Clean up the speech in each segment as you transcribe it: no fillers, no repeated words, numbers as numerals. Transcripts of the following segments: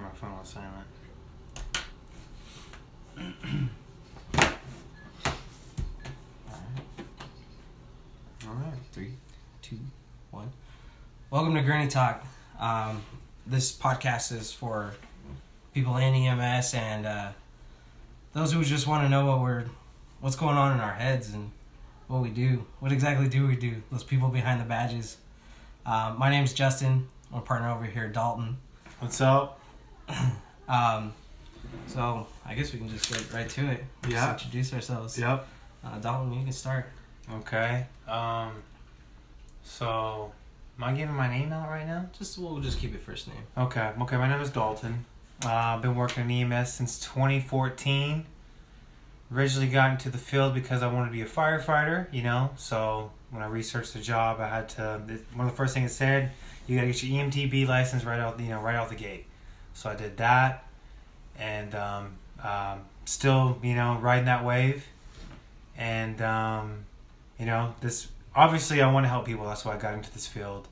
my phone on silent. Alright. 3, 2, 1. Welcome to Gurney Talk. This podcast is for people in EMS and those who just want to know what's going on in our heads and what we do. What exactly do we do? Those people behind the badges. My name's Justin. My partner over here, Dalton. What's up? So I guess we can just get right to it. Yeah. Just introduce ourselves. Yep. Dalton, you can start. Okay. So, am I giving my name out right now? We'll just keep it first name. Okay. My name is Dalton. I've been working in EMS since 2014. Originally got into the field because I wanted to be a firefighter, So, when I researched the job, I had to. One of the first things it said, you got to get your EMTB license right out the gate. So I did that, and still, riding that wave, and this. Obviously, I want to help people. That's why I got into this field.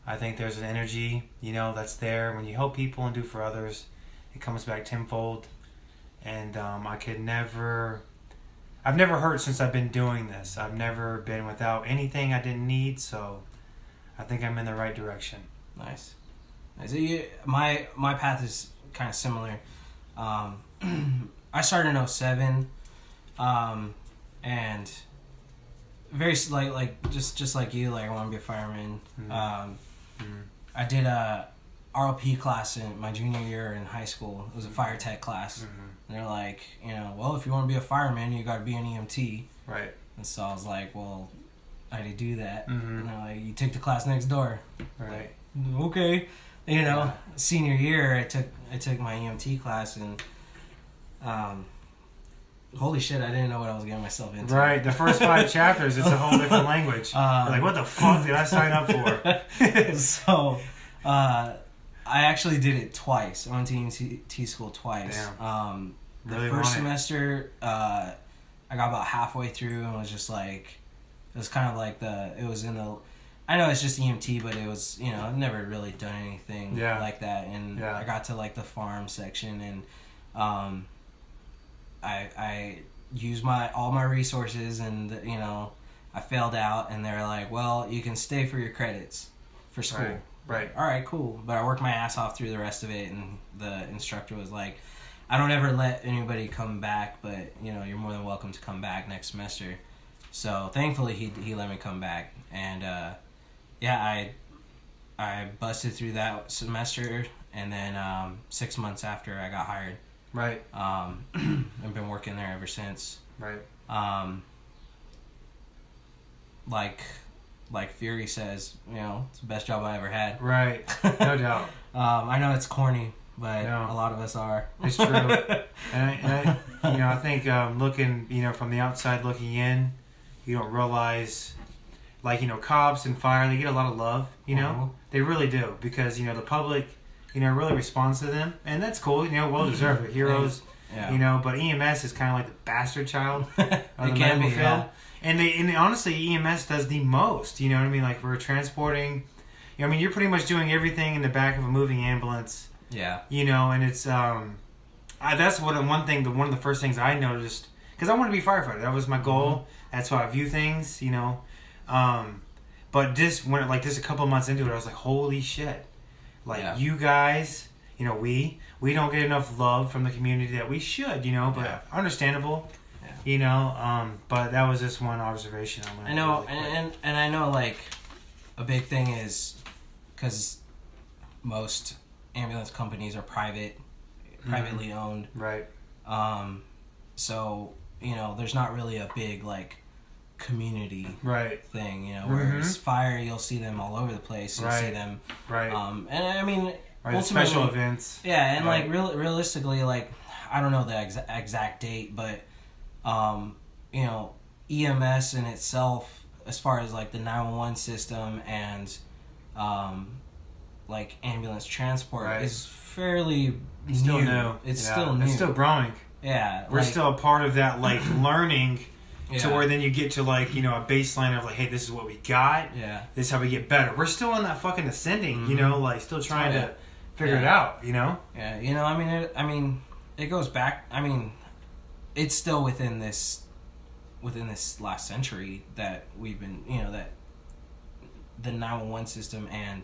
I think there's an energy, that's there when you help people and do for others. It comes back tenfold, and I've never hurt since I've been doing this. I've never been without anything I didn't need, so I think I'm in the right direction. Nice. My path is kind of similar. I started in 2007, and very just like you, I want to be a fireman. I did a ROP class in my junior year in high school. It was a fire tech class. And they're like, well, if you want to be a fireman, you got to be an EMT. Right. And so I was like, well, how do you do that? And they're like, you take the class next door. Right. Like, okay. Senior year, I took my EMT class, and holy shit, I didn't know what I was getting myself into. Right, the first 5 chapters, it's a whole different language. Like, what the fuck did I sign up for? So, I actually did it twice. I went to EMT school twice. Damn. The first semester, I got about halfway through and was just like, it was kind of like I know it's just EMT, but it was, I've never really done anything like that. And I got to the farm section, and I used all my resources, and I failed out, and they're like, well, you can stay for your credits for school. Right. All right, cool. But I worked my ass off through the rest of it, and the instructor was like, I don't ever let anybody come back, but you're more than welcome to come back next semester. So thankfully he let me come back, and I busted through that semester, and then 6 months after I got hired. Right. I've been working there ever since. Right. Like Fury says, it's the best job I ever had. Right. No doubt. I know it's corny, but No. a lot of us are. It's true. and I think looking, from the outside looking in, you don't realize, cops and fire, they get a lot of love, They really do, because, the public, really responds to them, and that's cool, well deserved, heroes, but EMS is kind of like the bastard child of the medical field. Yeah. And they honestly, EMS does the most, you know what I mean? Like, we're transporting, you're pretty much doing everything in the back of a moving ambulance. Yeah. And it's, that's one of the first things I noticed, because I wanted to be a firefighter. That was my goal. That's how I view things, but just a couple of months into it, I was like, holy shit. You guys, we don't get enough love from the community that we should, but understandable. But that was just one observation I learned. I know, really and I know, a big thing is because most ambulance companies are privately owned. Right. So, there's not really a big, community thing, whereas fire, you'll see them all over the place. You'll see them. Right. And I mean, ultimately, special events. Yeah, and realistically, I don't know the exact date, but EMS in itself, as far as the 911 system and ambulance transport is fairly still new. It's still new. It's still growing. Yeah. We're still a part of that learning to where then you get to a baseline of hey, this is what we got. Yeah. This is how we get better. We're still on that fucking ascending, still trying to figure it out, you know? Yeah, you know, I mean, it goes back. I mean, it's still within this last century that we've been, you know, that the 911 system and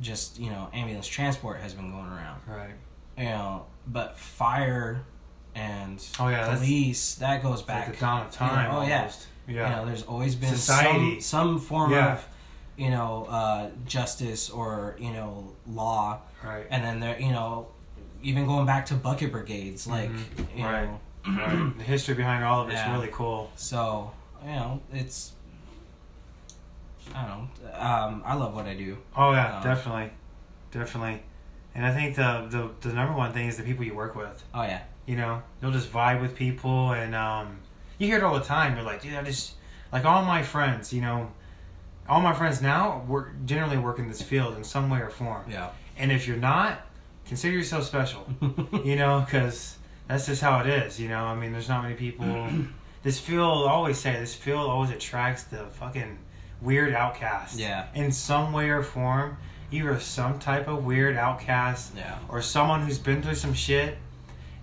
just, you know, ambulance transport has been going around. Right. You know, but fire and police, that goes back. Like the dawn of time. You know, almost. Yeah. You know, there's always been society. some form of, you know, justice or, you know, law. Right. And then there, you know, even going back to bucket brigades, like, you know. Right. The history behind all of it's really cool. So, you know, it's, I don't know. I love what I do. Oh yeah, definitely. And I think the number one thing is the people you work with. Oh yeah. You know, you'll just vibe with people, and you hear it all the time. You're like, dude, I just like all my friends. You know, all my friends now generally work in this field in some way or form. Yeah. And if you're not, consider yourself special. You know, because that's just how it is. You know, I mean, there's not many people. This field always attracts the fucking weird outcast. Yeah. In some way or form, either some type of weird outcast, or someone who's been through some shit,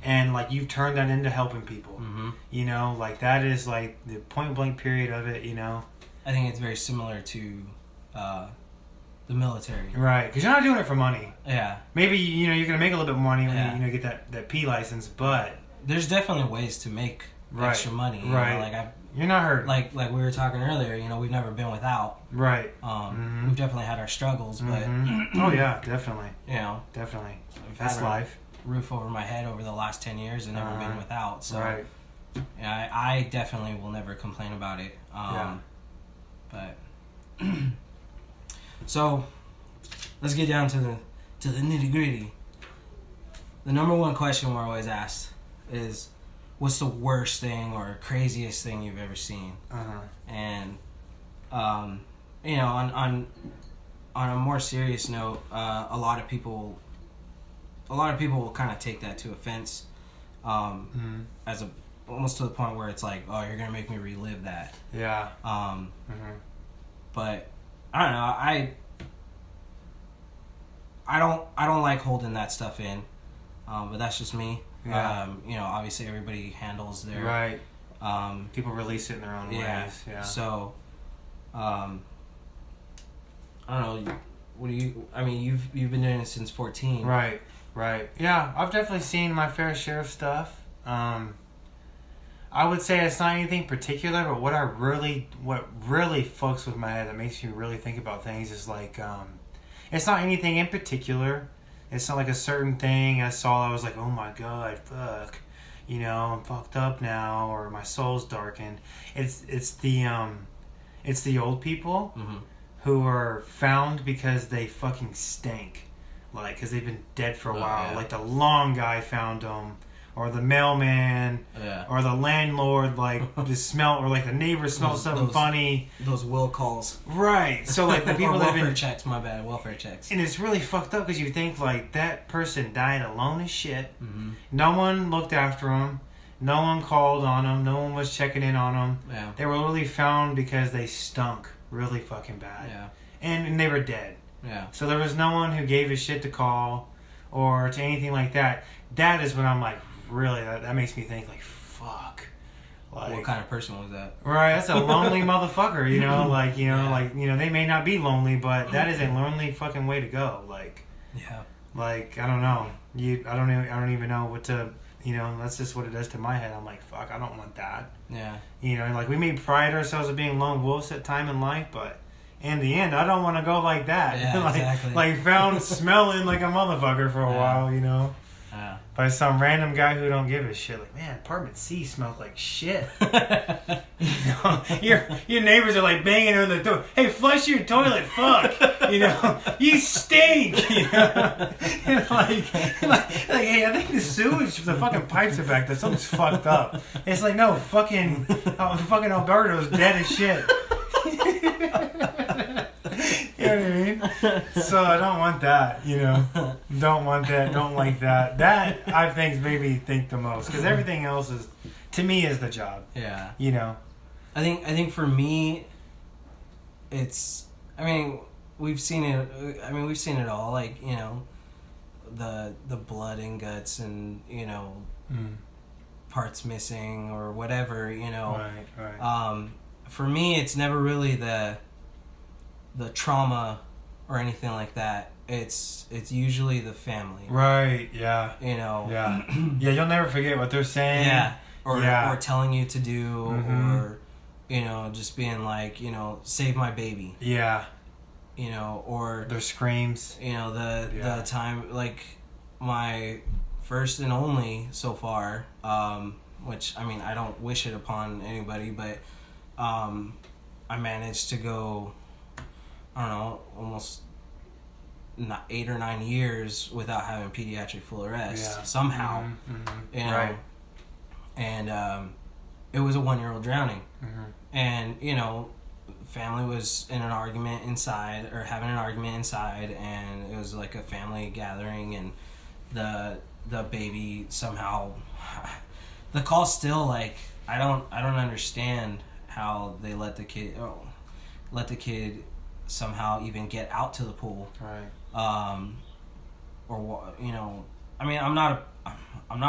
and like you've turned that into helping people. Mm-hmm. You know, like that is like the point blank period of it. You know. I think it's very similar to the military. Right, because you're not doing it for money. Yeah. Maybe, you know, you're going to make a little bit more money when you get that P license, but there's definitely ways to make extra money. Right. Know? Like you're not hurt. Like we were talking earlier, you know, we've never been without. Right. We've definitely had our struggles, but oh yeah, definitely. You know, definitely. That's life. Roof over my head over the last 10 years and never been without. So right. Yeah, I definitely will never complain about it. But so let's get down to the nitty gritty. The number one question we're always asked is, what's the worst thing or craziest thing you've ever seen? And you know, on a more serious note, a lot of people will kind of take that to offense, as almost to the point where it's like, oh, you're gonna make me relive that. Yeah. But I don't know. I don't like holding that stuff in, but that's just me. Yeah. You know, obviously everybody handles their right. People release it in their own ways. Yeah. So, I don't know. What do you? I mean, you've been doing it since 14. Right. Right. Yeah, I've definitely seen my fair share of stuff. I would say it's not anything particular, but what really fucks with my head that makes me really think about things is like, it's not anything in particular. It's not like a certain thing I saw. I was like, oh my god, fuck, you know, I'm fucked up now, or my soul's darkened. It's the old people who are found because they fucking stink, like because they've been dead for a while. Yeah. Like the lawn guy found them. Or the mailman, or the landlord, like the smell, or like the neighbor smelled something funny. Those will calls, right? So like the people that welfare checks. My bad, welfare checks. And it's really fucked up because you think like that person died alone as shit. No one looked after him. No one called on him. No one was checking in on him. Yeah. They were literally found because they stunk really fucking bad. Yeah. And they were dead. Yeah. So there was no one who gave a shit to call or to anything like that. That is when I'm like. Really, that makes me think like, fuck. Like, what kind of person was that? Right, that's a lonely motherfucker, you know, like, you know, like, you know, they may not be lonely, but that is a lonely fucking way to go. Like, like, I don't know. I don't even know what to, you know, that's just what it does to my head. I'm like, fuck, I don't want that. Yeah. You know, like we may pride ourselves of being lone wolves at time in life, but in the end, I don't want to go like that. Yeah, like, exactly. Like found smelling like a motherfucker for a while, you know. By some random guy who don't give a shit. Like, man, apartment C smells like shit. You know, your neighbors are like banging on the door. Hey, flush your toilet, fuck. You know, you stink. You know, like, hey, I think the sewage, the fucking pipes are back there. Something's fucked up. It's like, no, fucking Alberto's dead as shit. You know what I mean? So I don't want that, you know. Don't want that, don't like that. That, I think, made me think the most. Because everything else is, to me, is the job. Yeah. You know? I think for me, it's, I mean, we've seen it all. Like, you know, the blood and guts and Mm. parts missing or whatever, Right. For me, it's never really the trauma or anything like that. It's usually the family. Right. Yeah. Yeah. Yeah. You'll never forget what they're saying. Yeah. Yeah. Or telling you to do, Mm-hmm. or just being like, save my baby. Yeah. Or Their screams. the time, like my first and only so far, which I mean I don't wish it upon anybody, but I managed to go, I don't know, almost 8 or 9 years without having pediatric full arrest somehow. Mm-hmm. Right. And it was a 1-year-old drowning. Mm-hmm. And family was in an argument inside, or having an argument inside, and it was like a family gathering, and the baby somehow, the call still, like, I don't understand how they let the kid somehow even get out to the pool. Right. Or I mean, I'm not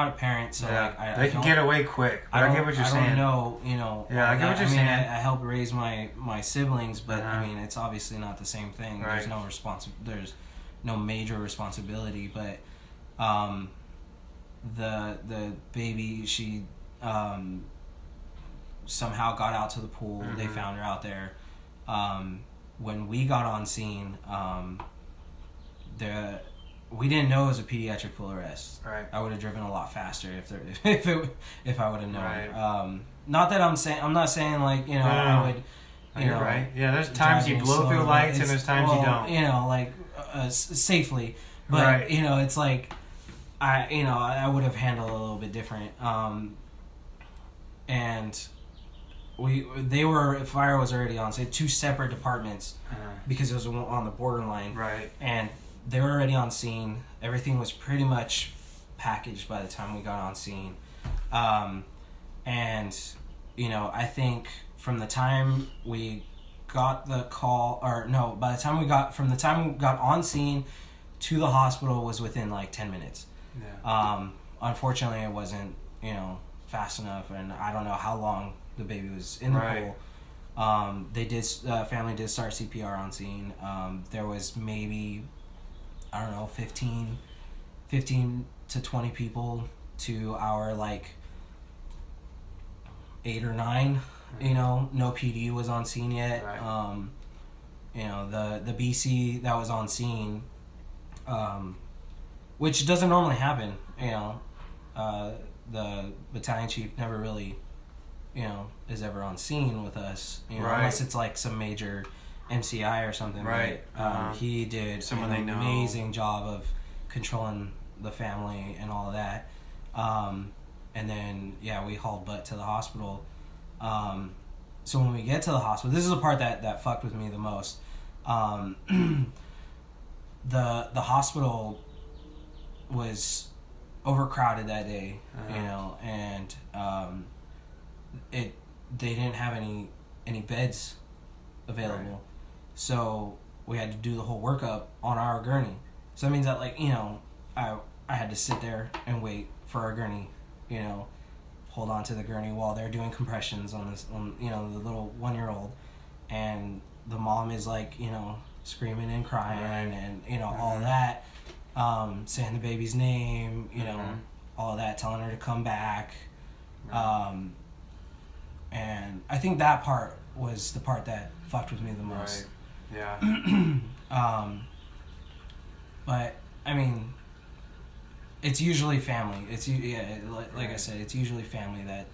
a parent, so like they can get away quick. But I get what you're saying. I don't know, Yeah, I get what you're saying. I help raise my siblings, but I mean, it's obviously not the same thing. Right. There's no major responsibility, but the baby, she somehow got out to the pool. Mm-hmm. They found her out there. When we got on scene, we didn't know it was a pediatric full arrest. Right. I would have driven a lot faster if I would have known. Right. Not that I'm not saying like I would. You're right. Yeah, there's times you blow through lights and there's times you don't. Like safely, but Right. It's like I would have handled it a little bit different. And fire was already on, say, 2 separate departments because it was on the borderline. Right. And they were already on scene. Everything was pretty much packaged by the time we got on scene. And I think from the time we got the call, by the time we got on scene to the hospital was within like 10 minutes. Yeah. Unfortunately, it wasn't, fast enough, and I don't know how long the baby was in the pool. Family did start CPR on scene. There was maybe, I don't know, 15 to 20 people to our like 8 or 9. No PD was on scene yet. Right. The BC that was on scene, which doesn't normally happen. The battalion chief never really, is ever on scene with us. Right. Unless it's like some major MCI or something. Right. But, he did someone an they know. amazing job of controlling the family and all of that. And then we hauled butt to the hospital. So when we get to the hospital, this is the part that fucked with me the most. The hospital was overcrowded that day, and they didn't have any beds available. Right. So we had to do the whole workup on our gurney. So that means that I had to sit there and wait for our gurney, hold on to the gurney while they're doing compressions on the little 1-year-old, and the mom is screaming and crying, and all that, saying the baby's name, all of that, telling her to come back. And I think that part was the part that fucked with me the most. Right. Yeah. But I mean, it's usually family. It's like I said, it's usually family that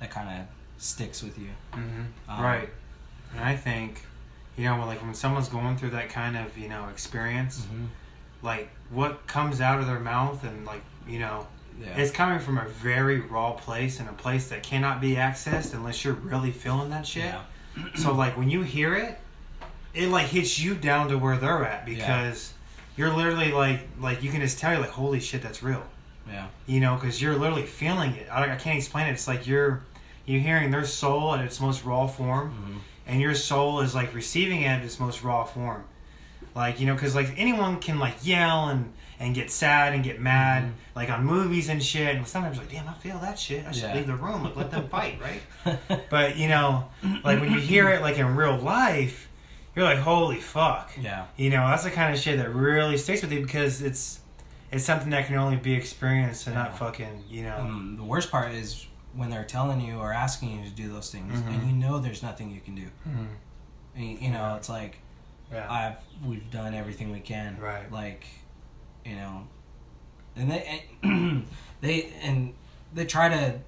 kind of sticks with you. Mm-hmm. Right. And I think, when someone's going through that kind of experience, like what comes out of their mouth and it's coming from a very raw place and a place that cannot be accessed unless you're really feeling that shit. Yeah. So when you hear it hits you down to where they're at because you're literally like you can just tell, you're like, holy shit, that's real. Yeah. Because you're literally feeling it. I can't explain it. It's like you're hearing their soul in its most raw form, and your soul is receiving it in its most raw form. Like, you know, because like anyone can like yell and get sad and get mad, like on movies and shit. And sometimes like, damn, I feel that shit. I should leave the room. Like, let them fight, right? But you know, like when you hear it like in real life, you're like, holy fuck. Yeah. You know, that's the kind of shit that really sticks with you because it's something that can only be experienced and not fucking, you know. The worst part is when they're telling you or asking you to do those things, and you know there's nothing you can do. And, you know, it's like, we've done everything we can. Right. Like, you know, and they try to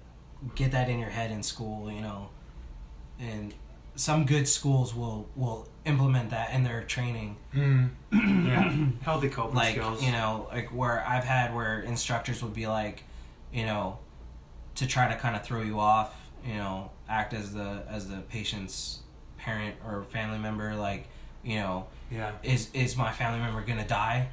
get that in your head in school, you know, and some good schools will implement that in their training. Healthy coping skills. Like, you know, like where instructors would be like, you know, to try to kind of throw you off, you know, act as the patient's parent or family member, like, you know, is my family member gonna die?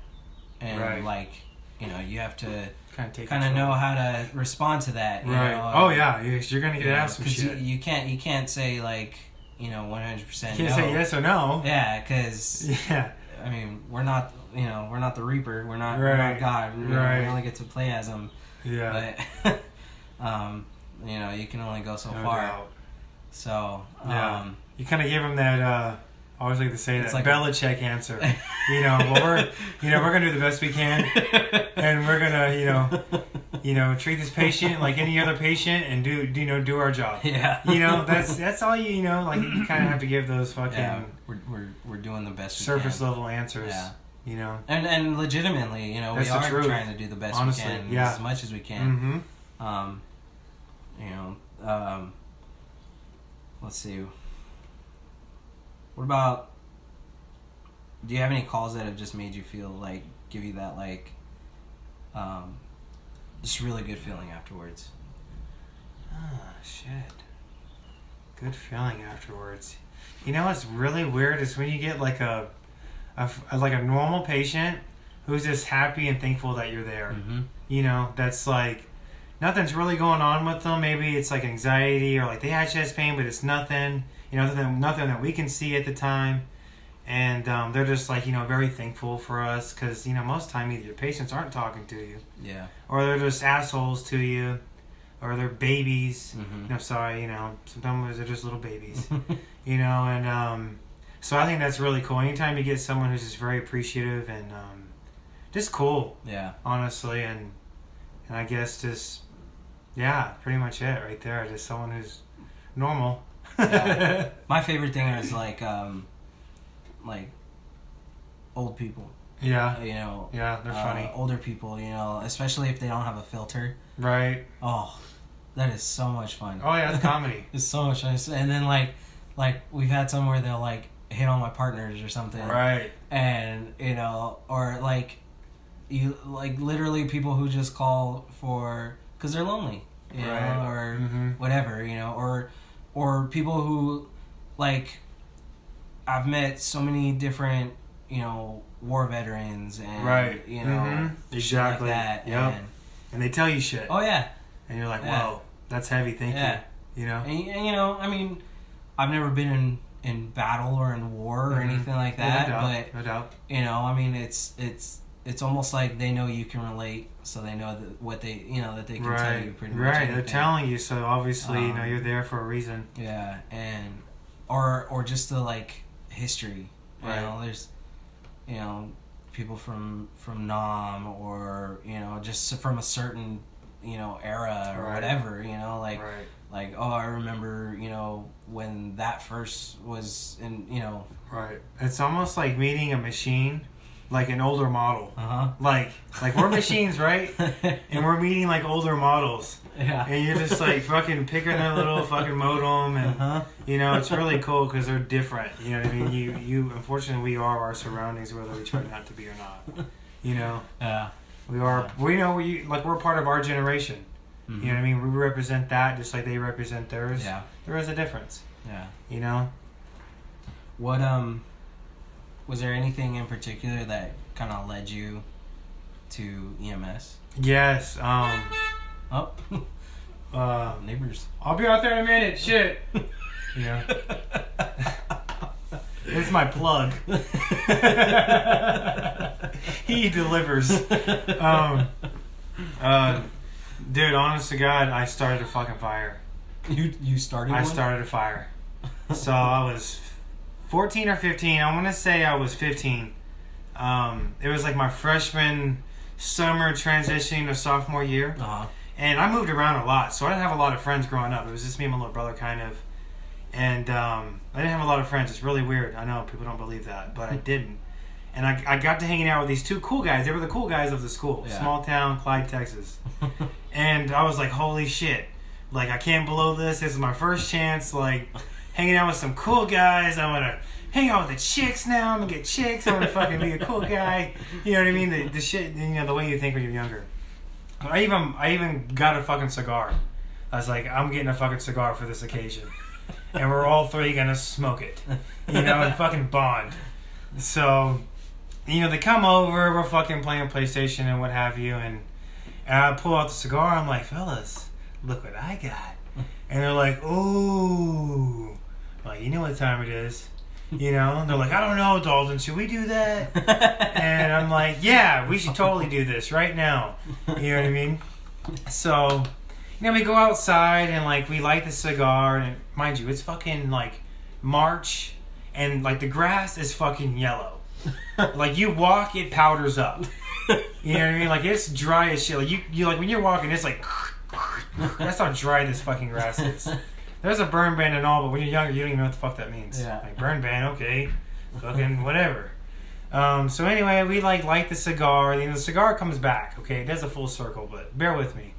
And like, you know, you have to kind of know how to respond to that. You know? Oh yeah, you're gonna get asked some shit. You can't say like, you know, 100%. You can't say yes or no. Yeah, because I mean, we're not the Reaper. We're not God. We only get to play as him. Yeah. But you know, you can only go so far. Doubt. So you kind of give him that. I always like to say that like Belichick answer. You know, well, we're gonna do the best we can, and we're gonna you know treat this patient like any other patient, and do our job. Yeah. You know, that's all you know. Like you kind of have to give those fucking. Yeah, we're doing the best. Surface we can. level answers. Yeah. You know. And legitimately, you know, that's we are trying to do the best Honestly, we can as much as we can. You know, let's see. What about, do you have any calls that have just made you feel like, give you that like, just really good feeling afterwards? Shit. Good feeling afterwards. You know what's really weird is when you get like a normal patient who's just happy and thankful that you're there. You know, that's like, nothing's really going on with them. Maybe it's like anxiety or like they had chest pain, but it's nothing. You know, nothing that we can see at the time. And they're just like, you know, very thankful for us because, you know, most of the time either your patients aren't talking to you. Yeah. Or they're just assholes to you. Or they're babies. You know, sorry, you know, sometimes they're just little babies. You know, and so I think that's really cool. Anytime you get someone who's just very appreciative and just cool. Yeah. Honestly, and I guess just, yeah, pretty much it right there. Just someone who's normal. Yeah. My favorite thing is like old people. Yeah. You know. Yeah, they're funny. Older people, you know, especially if they don't have a filter. Right. Oh, that is so much fun. Oh yeah, it's comedy. It's so much fun. And then like we've had some where they'll like hit on my partners or something. Right. And you know, or like you like literally people who just call for because they're lonely, you know, or whatever, you know, or people who like I've met so many different, you know, war veterans and you know exactly like that. Yep. And they tell you shit. Oh yeah. And you're like, whoa, that's heavy. Thank you. You know. And you know, I mean, I've never been in battle or in war or anything like that, no doubt. You know, I mean, it's almost like they know you can relate, so they know that what they, you know, that they can tell you pretty much. Right, they're telling you, so obviously, you know, you're there for a reason. Yeah, and or just the like history. You know, there's, you know, people from Nam or you know just from a certain, you know, era or whatever. You know, like. Like, oh, I remember, you know, when that first was in, you know. Right. It's almost like meeting a machine, like an older model. Uh-huh. Like we're machines, right? And we're meeting, like, older models. Yeah. And you're just, like, fucking picking their little fucking modem. And, you know, it's really cool because they're different. You know what I mean? You unfortunately, we are our surroundings, whether we try not to be or not. You know? Yeah. We are, we know, we're part of our generation. You know what I mean? We represent that just like they represent theirs. Yeah. There is a difference. Yeah. You know? What, was there anything in particular that kind of led you to EMS? Yes. Oh. Neighbors. I'll be out there in a minute. Shit. You know? It's my plug. He delivers. Dude, honest to God, I started a fucking fire. You started one? I started a fire. So I was 14 or 15. I want to say I was 15. It was like my freshman summer transitioning to sophomore year. Uh-huh. And I moved around a lot, so I didn't have a lot of friends growing up. It was just me and my little brother, kind of. And I didn't have a lot of friends. It's really weird. I know people don't believe that, but I didn't. And I got to hanging out with these two cool guys. They were the cool guys of the school. Yeah. Small town, Clyde, Texas. And I was like, holy shit. Like, I can't blow this. This is my first chance, like, hanging out with some cool guys. I'm going to hang out with the chicks now. I'm going to get chicks. I'm going to fucking be a cool guy. You know what I mean? The shit, you know, the way you think when you're younger. I even got a fucking cigar. I was like, I'm getting a fucking cigar for this occasion. And we're all three going to smoke it. You know, and fucking bond. So, you know, they come over. We're fucking playing PlayStation and what have you. And I pull out the cigar. I'm like, fellas, look what I got. And they're like, ooh. Like, you know what time it is. You know? And they're like, I don't know, Dalton. Should we do that? And I'm like, yeah, we should totally do this right now. You know what I mean? So, you know, we go outside and, like, we light the cigar. And mind you, it's fucking, like, March. And, like, the grass is fucking yellow. Like, you walk, it powders up. You know what I mean? Like, it's dry as shit. Like, you like, when you're walking, it's like... That's how dry this fucking grass is. There's a burn ban and all, but when you're younger, you don't even know what the fuck that means. Yeah. Like, burn ban, okay. Fucking whatever. So anyway, we, like, light the cigar. And the cigar comes back, okay? It does a full circle, but bear with me.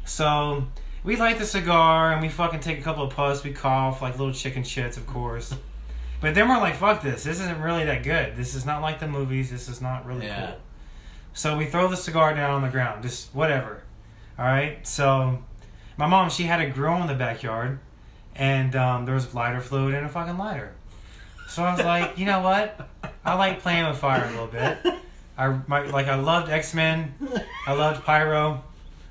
So, we light the cigar, and we fucking take a couple of puffs. We cough, like little chicken shits, of course. But then we're like, fuck this. This isn't really that good. This is not like the movies. This is not really cool. So we throw the cigar down on the ground. Just whatever. Alright? So my mom, she had a grill in the backyard. And there was lighter fluid and a fucking lighter. So I was like, you know what? I like playing with fire a little bit. I loved X-Men. I loved Pyro.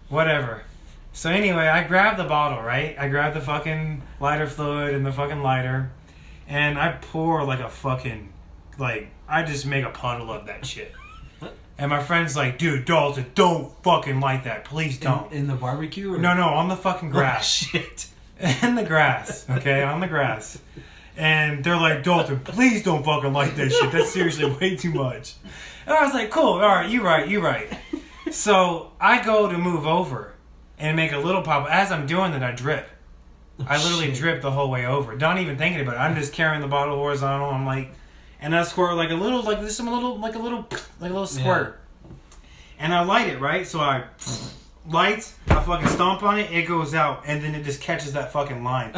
Whatever. So anyway, I grabbed the bottle, right? I grabbed the fucking lighter fluid and the fucking lighter. And I pour like a fucking, like, I just make a puddle of that shit. And my friend's like, dude, Dalton, don't fucking light that. Please don't. In the barbecue? Or? No, on the fucking grass. Oh, shit. In the grass, okay? On the grass. And they're like, Dalton, please don't fucking light that shit. That's seriously way too much. And I was like, cool, alright, you right. So I go to move over and make a little pop. As I'm doing that, I drip. I literally drip the whole way over. Not even thinking about it. I'm just carrying the bottle horizontal. I'm like, and I squirt like a little squirt. And I light it, right? So I lights, I fucking stomp on it, it goes out, and then it just catches that fucking line.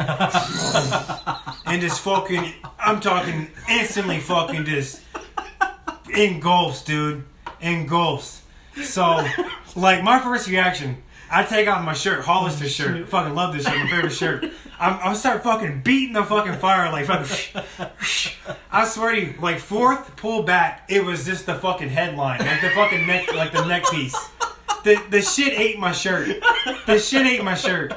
And just fucking, I'm talking instantly fucking just engulfs, dude. Engulfs. So, like, my first reaction, I take off my shirt, Hollister shirt. Fucking love this shirt, my favorite shirt. I start fucking beating the fucking fire, like fucking. I swear to you, like fourth pull back, it was just the fucking headline, like the fucking neck, like the neck piece. The shit ate my shirt. The shit ate my shirt.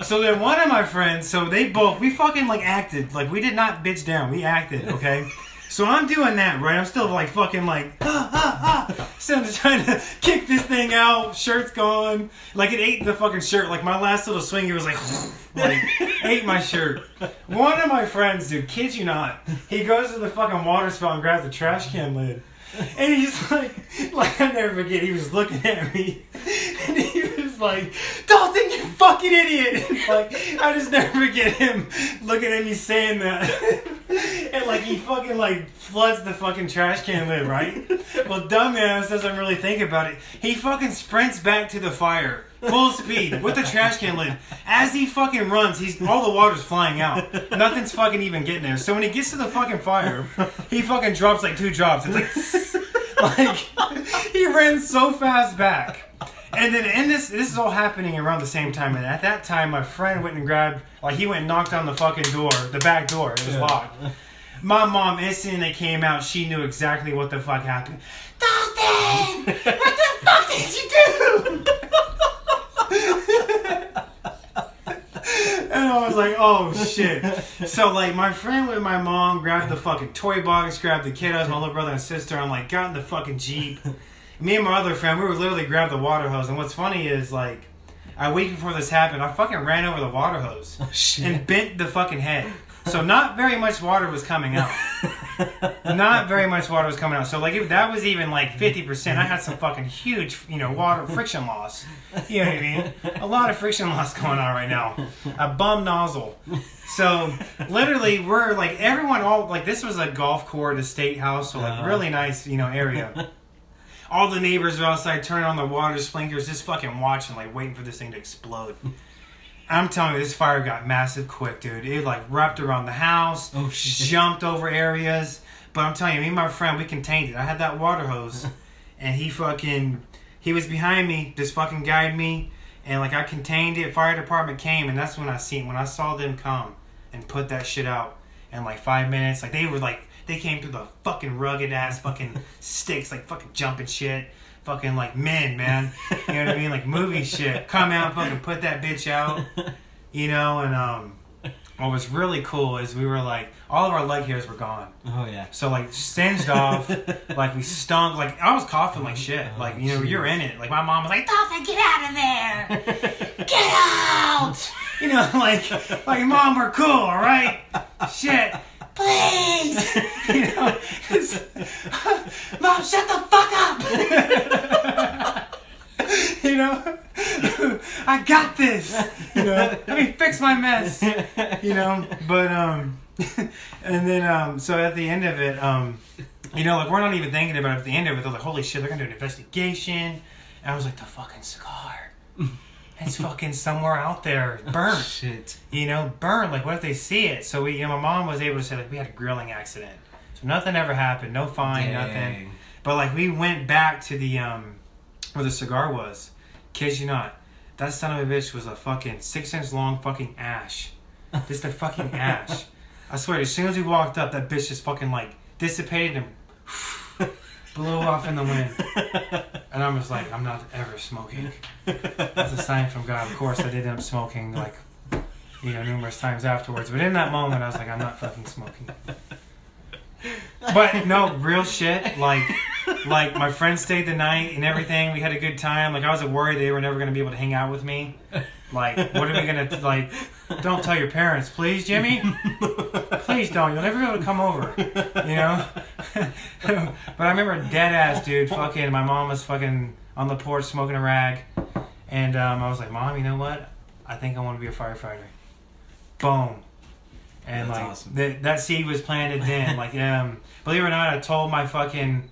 So then one of my friends, we fucking like acted, like we did not bitch down, we acted, okay? So I'm doing that, right? I'm still like fucking like, So I'm just trying to kick this thing out. Shirt's gone. Like it ate the fucking shirt. Like my last little swing, it was like ate my shirt. One of my friends, dude, kid you not, he goes to the fucking water spout and grabs the trash can lid. And he's like I'll never forget, he was looking at me. And he was like, Dalton, you fucking idiot. And like, I just never forget him looking at me saying that. And like, he fucking like floods the fucking trash can lid, right? Well, dumbass doesn't really think about it. He fucking sprints back to the fire. Full speed with the trash can lid. As he fucking runs, all the water's flying out. Nothing's fucking even getting there. So when he gets to the fucking fire, he fucking drops like 2 drops. It's like he ran so fast back. And then this is all happening around the same time. And at that time, my friend went and grabbed, like he went and knocked on the fucking door, the back door. It was locked. My mom instantly came out. She knew exactly what the fuck happened. Dalton! What the fuck did you do? And I was like, oh shit. So like my friend with my mom grabbed the fucking toy box, grabbed the kiddos, my little brother and sister, and like got in the fucking Jeep. Me and my other friend, we were literally grabbed the water hose. And what's funny is like a week before this happened, I fucking ran over the water hose and bent the fucking head. So not very much water was coming out. Not very much water was coming out. So like if that was even like 50%, I had some fucking huge, water friction loss. You know what I mean? A lot of friction loss going on right now. A bum nozzle. So literally we're like everyone all like this was a golf course, a state house, so like really nice, area. All the neighbors are outside turning on the water sprinklers, just fucking watching, like waiting for this thing to explode. I'm telling you, this fire got massive quick, dude. It like wrapped around the house, jumped over areas. But I'm telling you, me and my friend, we contained it. I had that water hose, and he was behind me, just fucking guided me, and like I contained it. Fire department came, and that's when I saw them come and put that shit out in like 5 minutes. Like they came through the fucking rugged ass fucking sticks, like fucking jumping shit. Fucking like men, man. You know what I mean? Like movie shit. Come out, fucking put that bitch out. And what was really cool is we were like, all of our leg hairs were gone. Oh yeah. So like singed off, like we stunk, like I was coughing like shit. Like, you're in it. Like my mom was like, Dolphin, get out of there! Get out! Like mom, we're cool, alright? Shit. Please! Mom, shut the fuck up! I got this! Let me fix my mess! But, and then, so at the end of it, like we're not even thinking about it at the end of it, they're like, holy shit, they're gonna do an investigation. And I was like, the fucking cigar. It's fucking somewhere out there, burnt. Shit. Burnt. Like, what if they see it? So my mom was able to say, like, we had a grilling accident. So nothing ever happened. No fine, nothing. But, like, we went back to the, where the cigar was. Kid you not. That son of a bitch was a fucking 6-inch long fucking ash. Just a fucking ash. I swear, as soon as we walked up, that bitch just fucking, like, dissipated and blew off in the wind. And I was like, I'm not ever smoking. That's a sign from God. Of course, I did end up smoking, like, numerous times afterwards. But in that moment, I was like, I'm not fucking smoking. But, no, real shit. Like my friends stayed the night and everything. We had a good time. Like, I was worried they were never going to be able to hang out with me. Like, what are we going to, like, don't tell your parents, please, Jimmy? Please don't. You'll never be able to come over, But I remember dead ass, dude, fucking, my mom was fucking on the porch smoking a rag. And I was like, Mom, you know what? I think I want to be a firefighter. Boom. And that's like, awesome. that seed was planted then. Like, believe it or not, I told my fucking,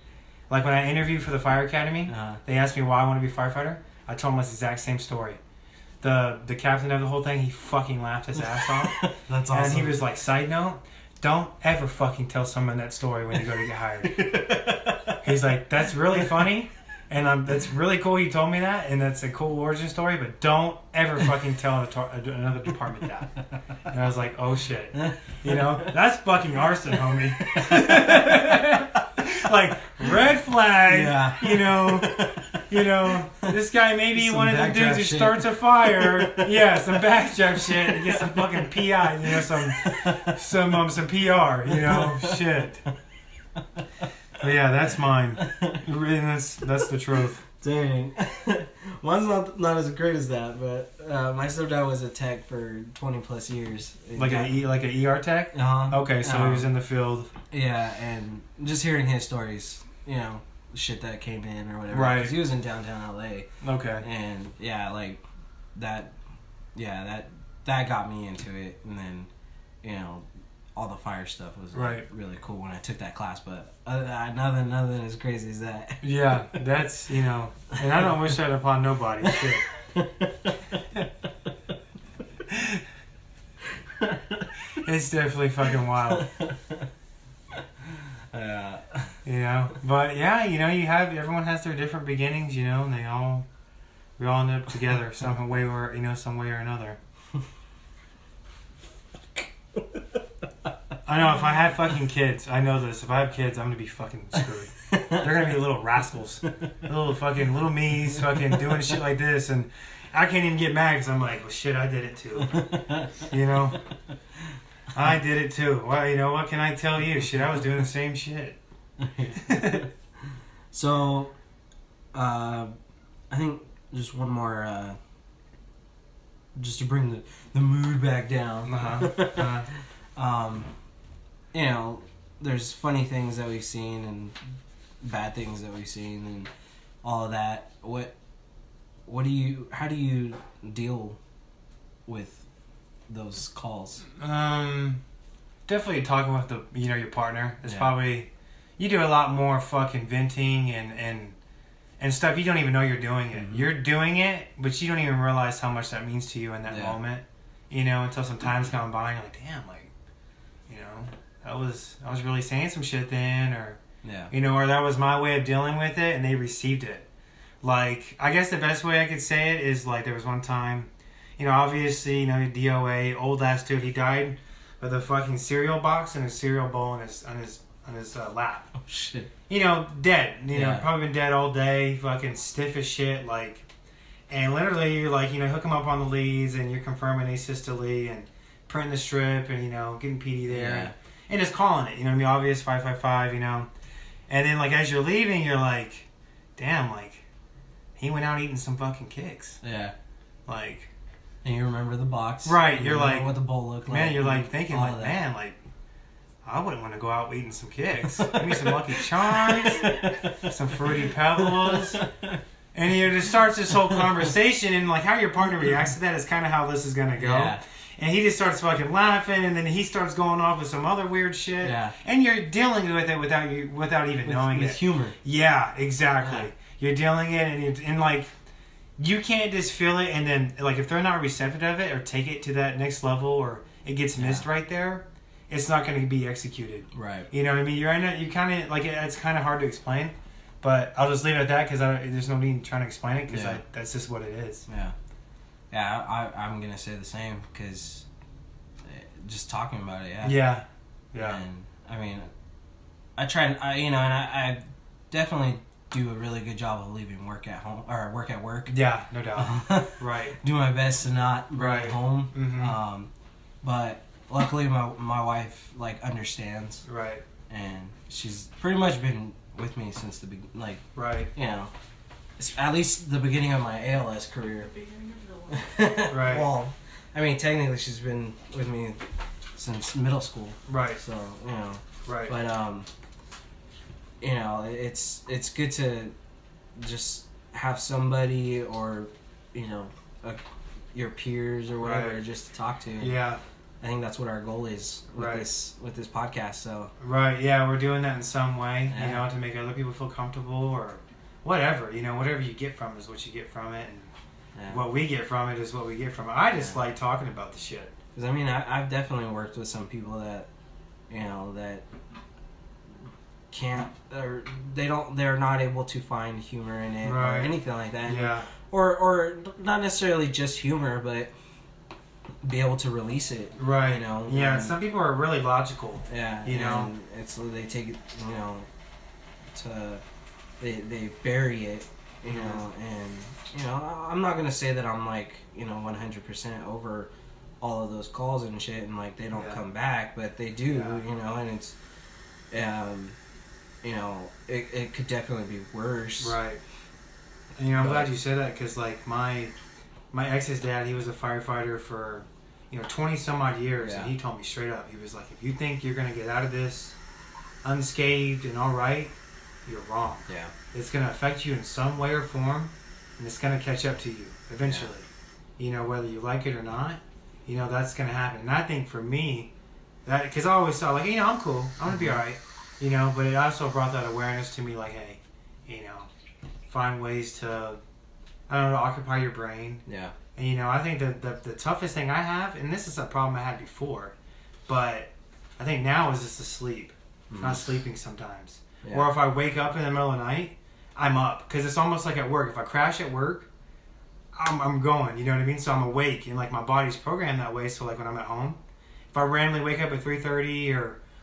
like when I interviewed for the fire academy, they asked me why I want to be a firefighter. I told them this exact same story. The captain of the whole thing, he fucking laughed his ass off. That's awesome. And he was like, side note, don't ever fucking tell someone that story when you go to get hired. He's like, that's really funny, and that's really cool you told me that, and that's a cool origin story, but don't ever fucking tell another department that. And I was like, oh shit. That's fucking arson, homie. Like, red flag, this guy may be one of the dudes who starts a fire. Yeah, some backdraft shit to get some fucking PI, some PR, shit. But yeah, that's mine. Really, that's the truth. Dang. Mine's not as great as that, but my stepdad was a tech for 20 plus years. Like an ER tech? Uh-huh. Okay, so he was in the field. Yeah, and just hearing his stories, shit that came in or whatever. Right. Because he was in downtown LA. Okay. And yeah, like that got me into it. And then, all the fire stuff was really cool when I took that class, but nothing as crazy as that. Yeah, that's, and I don't wish that upon nobody. Shit. It's definitely fucking wild. But yeah, everyone has their different beginnings, and we all end up together some way or another. I know, if I had fucking kids, I know this. If I have kids, I'm gonna be fucking screwed. They're gonna be little rascals, little me's, fucking doing shit like this, and I can't even get mad because I'm like, well, shit, I did it too. You know, I did it too. Well, you know, what can I tell you? Shit, I was doing the same shit. So, I think just one more, just to bring the mood back down. You know, there's funny things that we've seen and bad things that we've seen and all of that. How do you deal with those calls? Definitely talking with your partner. It's probably, you do a lot more fucking venting and stuff. You don't even know you're doing it. Mm-hmm. You're doing it, but you don't even realize how much that means to you in that moment. You know, until some time's gone by and you're like, damn, like, you know, I was really saying some shit then, or you know, or that was my way of dealing with it and they received it. Like, I guess the best way I could say it is, like, there was one time, you know, obviously, you know, DOA, old ass dude, he died with a fucking cereal box and a cereal bowl on his lap. Oh shit. You know, dead. You know, probably been dead all day, fucking stiff as shit, like, and literally you're like, you know, hook him up on the leads and you're confirming asystole and printing the strip and, you know, getting PD there and just calling it, you know what I mean, obvious 555, you know, and then, like, as you're leaving, you're like, damn, like, he went out eating some fucking kicks. Yeah. Like. And you remember the box. Right. You're like. What the bowl looked like. Man, you're like thinking, like, man, like, I wouldn't want to go out eating some kicks. Give me some Lucky Charms, some Fruity Pebbles. And it just starts this whole conversation, and, like, how your partner reacts to that is kind of how this is going to go. Yeah. And he just starts fucking laughing, and then he starts going off with some other weird shit. Yeah. And you're dealing with it without even knowing it. With humor. Yeah, exactly. Yeah. You're dealing it, and like, you can't just feel it, and then, like, if they're not receptive of it or take it to that next level, or it gets missed right there, it's not going to be executed. Right. You know what I mean? You kind of, like, it's kind of hard to explain, but I'll just leave it at that because there's no need in trying to explain it because that's just what it is. Yeah. Yeah, I'm going to say the same because just talking about it, Yeah. Yeah. And, I mean, I definitely do a really good job of leaving work at home or work at work. Yeah, no doubt. Right. Do my best to not bring it home. Mm-hmm. But luckily my wife, like, understands. Right. And she's pretty much been with me since the beginning. Right. You know, at least the beginning of my ALS career. Right. Well, I mean, technically she's been with me since middle school. Right. So, you know. Right. But you know, it's good to just have somebody, or, you know, your peers or whatever, just to talk to. Yeah. I think that's what our goal is with this podcast. So. Right. Yeah, we're doing that in some way, you know, to make other people feel comfortable or whatever. You know, whatever you get from it is what you get from it, and what we get from it is what we get from it. I just like talking about the shit. Because, I mean, I've definitely worked with some people that, you know, that can't, or they're not able to find humor in it or anything like that. Yeah. Or not necessarily just humor, but be able to release it. Right. You know. Yeah. Some people are really logical. Yeah. You know. They take it. You know. They bury it. You know. And, you know, I'm not gonna say that I'm, like, you know, 100% over all of those calls and shit, and, like, they don't come back, but they do. You know, and it's you know, it could definitely be worse. Right. And, you know, I'm glad you said that because, like, my ex's dad, he was a firefighter for, you know, 20 some odd years, and he told me straight up, he was like, if you think you're going to get out of this unscathed and all right, you're wrong. Yeah. It's going to affect you in some way or form, and it's going to catch up to you eventually. Yeah. You know, whether you like it or not, you know, that's going to happen. And I think for me, that, because I always thought, like, you know, I'm cool, I'm going to be all right. You know, but it also brought that awareness to me, like, hey, you know, find ways to, I don't know, occupy your brain. Yeah. And, you know, I think the toughest thing I have, and this is a problem I had before, but I think now is just to sleep. Not sleeping sometimes. Yeah. Or if I wake up in the middle of the night, I'm up. Because it's almost like at work. If I crash at work, I'm going, you know what I mean? So I'm awake, and, like, my body's programmed that way, so, like, when I'm at home, if I randomly wake up at 3:30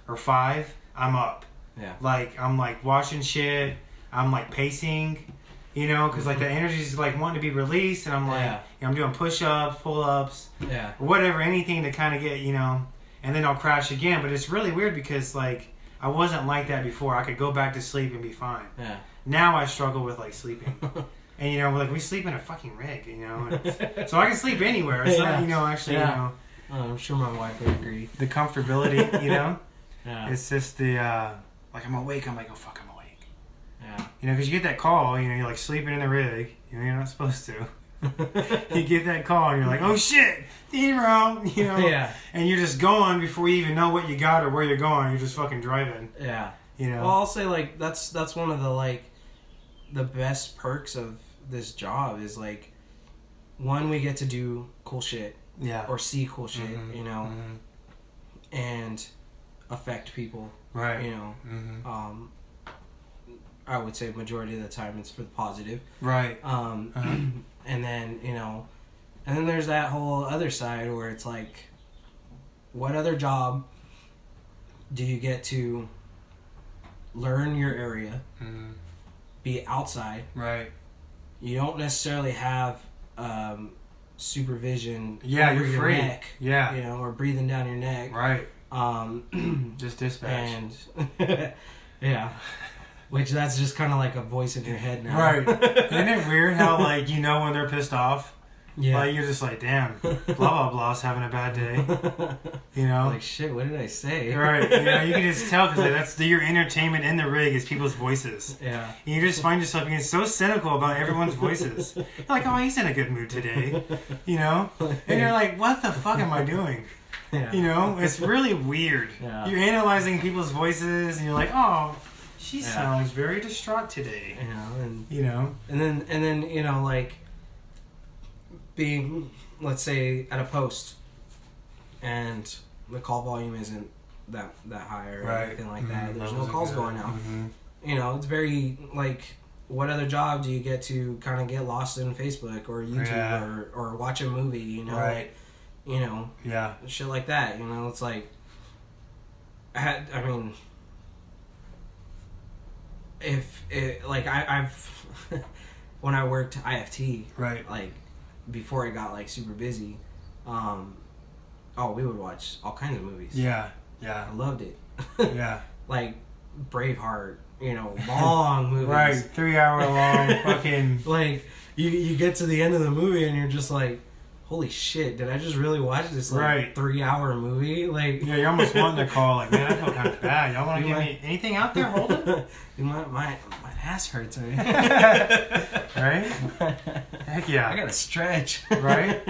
or 5, I'm up. Yeah. Like, I'm like washing shit. I'm like pacing, you know, because like the energy's like wanting to be released, and I'm like, I'm doing push-ups, pull-ups, whatever, anything to kind of get, you know, and then I'll crash again. But it's really weird because like I wasn't like that before. I could go back to sleep and be fine. Yeah. Now I struggle with like sleeping. And, you know, like, we sleep in a fucking rig, you know? So I can sleep anywhere. It's not, you know, actually, you know. I'm sure my wife would agree. The comfortability, you know? It's just the, like, I'm awake. I'm like, oh, fuck, I'm awake. Yeah. You know, because you get that call, you know, you're, like, sleeping in the rig. You know, you're not supposed to. You get that call, and you're like, oh, shit, hero, you know? Yeah. And you're just going before you even know what you got or where you're going. You're just fucking driving. Yeah. You know? Well, I'll say, like, that's one of the, like, the best perks of this job is like, one, we get to do cool shit, or see cool shit, you know, and affect people, right? You know, I would say majority of the time it's for the positive, right? And then, you know, and then there's that whole other side where it's like, what other job do you get to learn your area? Be outside, right? You don't necessarily have supervision. Yeah, you're your free. Neck, you know, or breathing down your neck, right? Just dispatch, and which that's just kind of like a voice in your head now, right? Isn't it weird how like you know when they're pissed off? Yeah, like you're just like, damn, blah blah blah's having a bad day, you know? Like, shit, what did I say? Right, you know, you can just tell because that's your entertainment in the rig is people's voices. Yeah, and you just find yourself being so cynical about everyone's voices. You're like, oh, he's in a good mood today, you know? And you're like, what the fuck am I doing? Yeah. You know, it's really weird. Yeah. You're analyzing people's voices, and you're like, oh, she sounds very distraught today. You know, and then you know, like, being, let's say, at a post, and the call volume isn't that high or anything like that. There's no calls going out. You know, it's very, like, what other job do you get to kind of get lost in Facebook or YouTube or watch a movie, you know? Right. Like, you know, shit like that. You know, it's like, I mean, if it, like, I've when I worked IFT, right, like, before it got like super busy, we would watch all kinds of movies. Yeah, yeah. I loved it. Yeah. Like Braveheart, you know, long movies. Right, 3 hour long fucking. Like, you get to the end of the movie and you're just like, holy shit, did I just really watch this like 3 hour movie? Like, yeah, you're almost wanting to call like, man, I feel kind of bad. Y'all want to give me anything out there, Holden? my ass hurts. Right? Heck yeah. I gotta stretch. Right?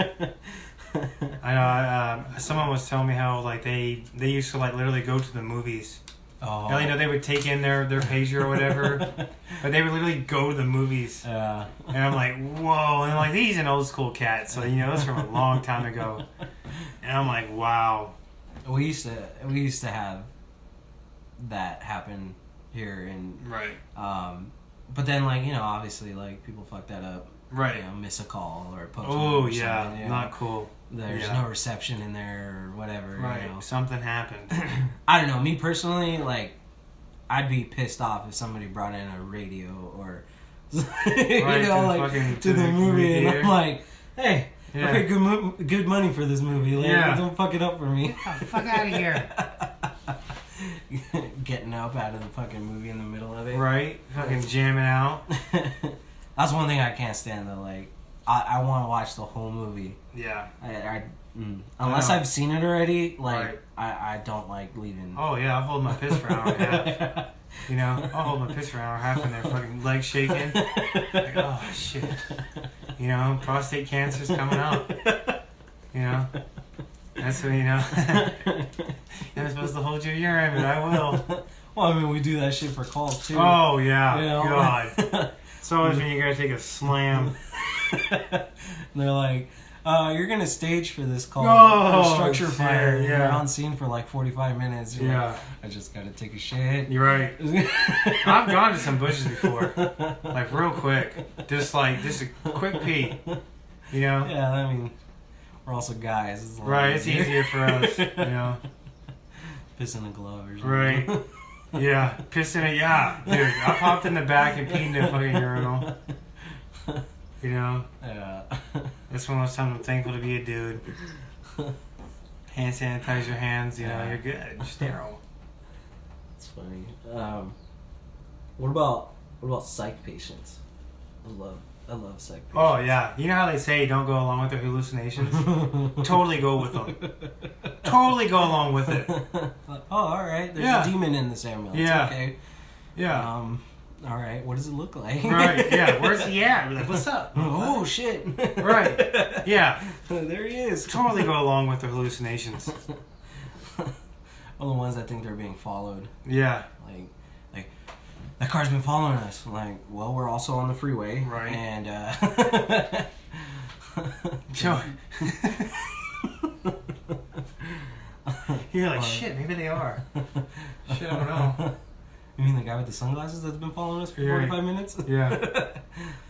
I know. Someone was telling me how like they used to like literally go to the movies. Oh. You know, they would take in their pager or whatever, but they would literally go to the movies. Yeah. And I'm like, whoa. And like, he's an old school cat, so you know, it's from a long time ago. And I'm like, wow. We used to have that happen here, and but then, like, you know, obviously, like, people fuck that up. Right. You know, miss a call or post. Oh yeah, you know, not cool. There's no reception in there or whatever. Right. You know. Something happened. I don't know. Me personally, like, I'd be pissed off if somebody brought in a radio or you know, like, to the movie, and I'm like, hey, okay, good money for this movie. Like, don't fuck it up for me. Oh, fuck out of here. Getting up out of the fucking movie in the middle of it. Right. Fucking jamming out. That's one thing I can't stand, though. Like, I want to watch the whole movie. Yeah. Unless I've seen it already, like, I don't like leaving. Oh, yeah, I'll hold my piss for an hour and a half. You know, I'll hold my piss for an hour and a half and they're fucking legs shaking. Like, oh, shit. You know, prostate cancer's coming out. You know? That's what, you know. You're not supposed to hold your urine, but I will. Well, I mean, we do that shit for calls, too. Oh, yeah. You know? God. So much when you gotta take a slam. They're like, you're gonna stage for this call. Structure fire. Yeah. You're on scene for like 45 minutes. You're like, I just gotta take a shit. You're right. I've gone to some bushes before. Like, real quick. Just a quick pee. You know? Yeah, I mean, we're also guys. It's easier for us, you know? Piss in the glove or something. Right. Yeah, pissing it. Yeah, dude, I've hopped in the back and peed in a fucking urinal. You know? Yeah. That's one of those times I'm thankful to be a dude. Hand sanitize your hands, you know, you're good. You're sterile. It's funny. What about psych patients? I love psych patients. Oh yeah, you know how they say don't go along with their hallucinations? Totally go with them. Totally go along with it. Oh, all right. There's a demon in this ambulance. Yeah. Okay. Yeah. All right. What does it look like? Right. Yeah. Where's he at? We're like, what's up? Oh shit. Right. Yeah. There he is. Totally go along with their hallucinations. All the ones that think they're being followed. Yeah. Like that car's been following us. I'm like, well, we're also on the freeway. Right. And Sure. You're like, shit, maybe they are. Shit, I don't know. You mean the guy with the sunglasses that's been following us for 45 minutes? Yeah.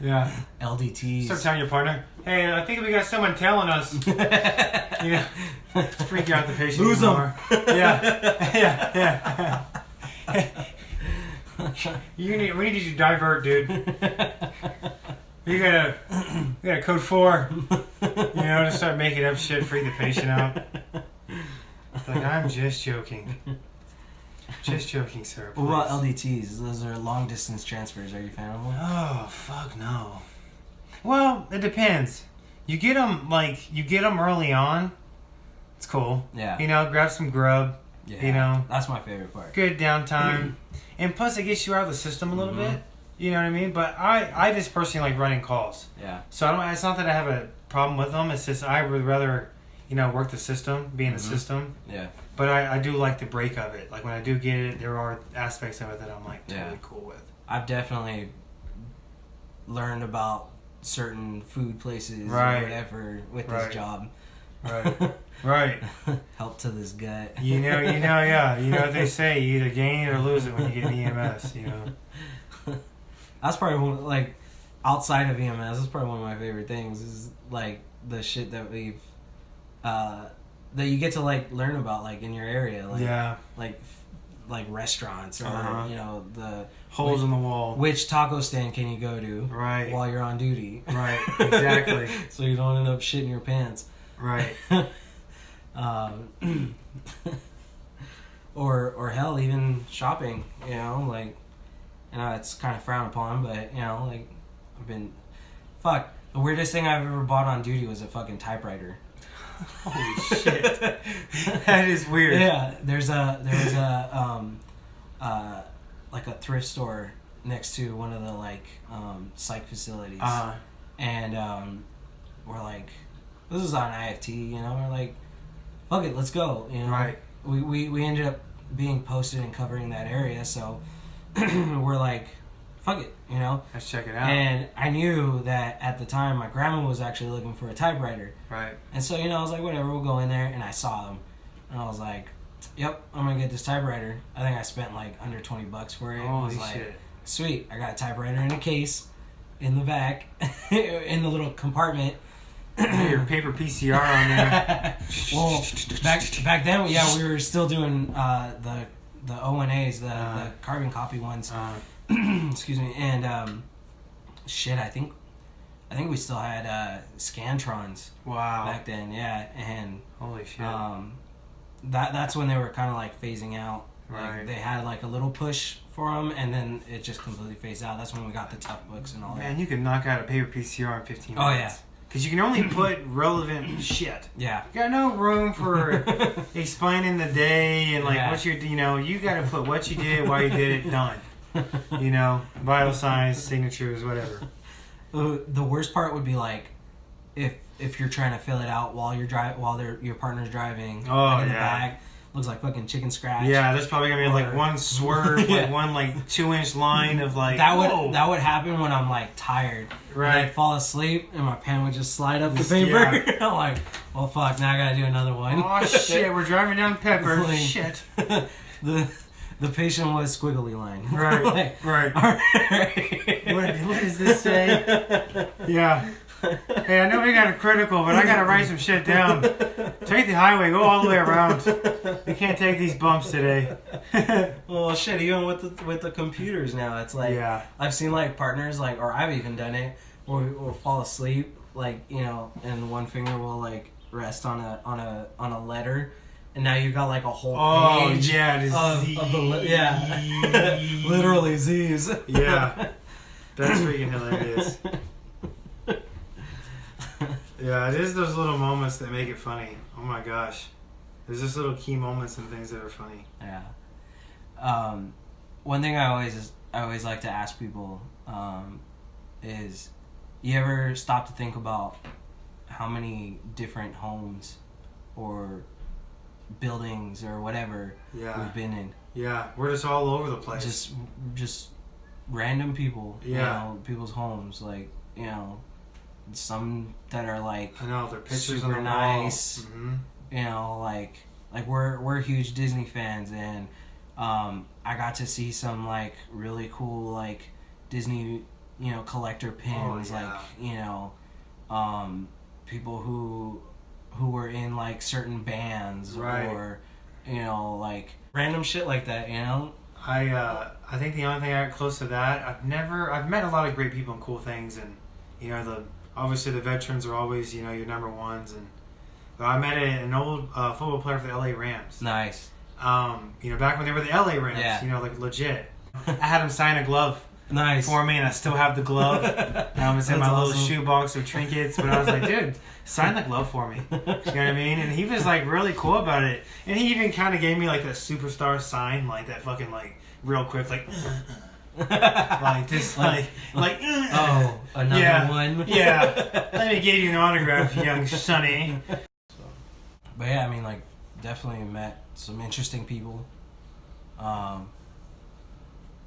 Yeah. LDTs. Start telling your partner, hey, I think we got someone telling us. You know, freak out the patient. Lose more. Yeah. We need you to divert, dude. You gotta code 4. You know, to start making up shit, freak the patient out. Like, I'm just joking. Just joking, sir. Please. What about LDTs? Those are long distance transfers. Are you a fan of them? Oh, fuck no. Well, it depends. You get them early on. It's cool. Yeah. You know, grab some grub. Yeah. You know. That's my favorite part. Good downtime. And plus, it gets you out of the system a little bit. You know what I mean? But I just personally like running calls. Yeah. So it's not that I have a problem with them. It's just I would rather, work the system, be in the system. Yeah. But I do like the break of it. Like when I do get it, there are aspects of it that I'm like totally cool with. I've definitely learned about certain food places or whatever with this job. Right. Right. Help to this gut. Yeah. You know what they say, you either gain it or lose it when you get EMS, That's probably one, like, outside of EMS, that's probably one of my favorite things is, like, the shit that we've, that you get to, like, learn about, like, in your area. Like, like restaurants or, the... Holes in the wall. Which taco stand can you go to while you're on duty? Right, exactly. So you don't end up shitting your pants. Right. Or hell, even shopping, like, it's kind of frowned upon, but, like, the weirdest thing I've ever bought on duty was a fucking typewriter. Holy shit. That is weird. Yeah, there was like a thrift store next to one of the, like, psych facilities. And, we're like, this is on IFT, we're like, fuck it, let's go, Right. We ended up being posted and covering that area, so we're like, fuck it, Let's check it out. And I knew that at the time my grandma was actually looking for a typewriter. Right. And so, I was like, whatever, we'll go in there, and I saw them. And I was like, yep, I'm gonna get this typewriter. I think I spent like under $20 for it. Holy I was like, shit. Sweet, I got a typewriter in a case in the back, in the little compartment. Your paper PCR on there. Well, back then, we were still doing the ONAs, the carbon copy ones. Excuse me, and shit, I think we still had Scantrons. Wow. Back then, yeah, and holy shit. That's when they were kind of like phasing out. Right. Like, they had like a little push for them, and then it just completely phased out. That's when we got the tough books and all that. Man, you can knock out a paper PCR in 15 minutes. Oh yeah. Because you can only put relevant shit. Yeah. You got no room for explaining the day and like what you're, you got to put what you did, why you did it, done. Vital signs, signatures, whatever. The worst part would be like if you're trying to fill it out while your partner's driving. Oh, like in the back. Looks like fucking chicken scratch. Yeah, there's probably gonna be like one swerve, like one like 2-inch line of like that would happen when I'm like tired. Right. I'd fall asleep and my pen would just slide up the paper. Yeah. I'm like, well, fuck, now I gotta do another one. Oh shit, we're driving down Pepper. Like, shit. The patient was squiggly line. Right. Like, right. All right. What does this say? Yeah. Hey, I know we got a critical, but I gotta write some shit down. Take the highway, go all the way around. We can't take these bumps today. Well, shit, even with the computers now, it's like, Yeah. I've seen like partners, like, or I've even done it, where we'll fall asleep, like, you know, and one finger will like rest on a letter, and now you got like a whole page of the literally Z's. Yeah, that's freaking hilarious. Yeah, it is those little moments that make it funny. Oh my gosh, there's just little key moments and things that are funny. Yeah. One thing I always like to ask people is, you ever stop to think about how many different homes or buildings or whatever we've been in? Yeah, we're just all over the place. Just random people. Yeah. You know, people's homes, like, you know, some that are like, I know, their pictures super on the nice. wall. Mm-hmm. You know, like we're huge Disney fans, and I got to see some like really cool like Disney, you know, collector pins, like, you know, people who were in like certain bands, or, you know, like random shit like that, you know. I think the only thing I got close to that, I've met a lot of great people and cool things, and, you know, obviously the veterans are always, you know, your number ones, and I met an old football player for the LA Rams. Nice. You know, back when they were the LA Rams, you know, like legit. I had him sign a glove for me, and I still have the glove. It's in my little shoebox of trinkets, but I was like, dude, sign the glove for me. You know what I mean? And he was like really cool about it. And he even kind of gave me like that superstar sign, like that fucking like real quick, like like just like oh, another one. Yeah. Let me give you an autograph, young sonny. But yeah, I mean, like, definitely met some interesting people. Let's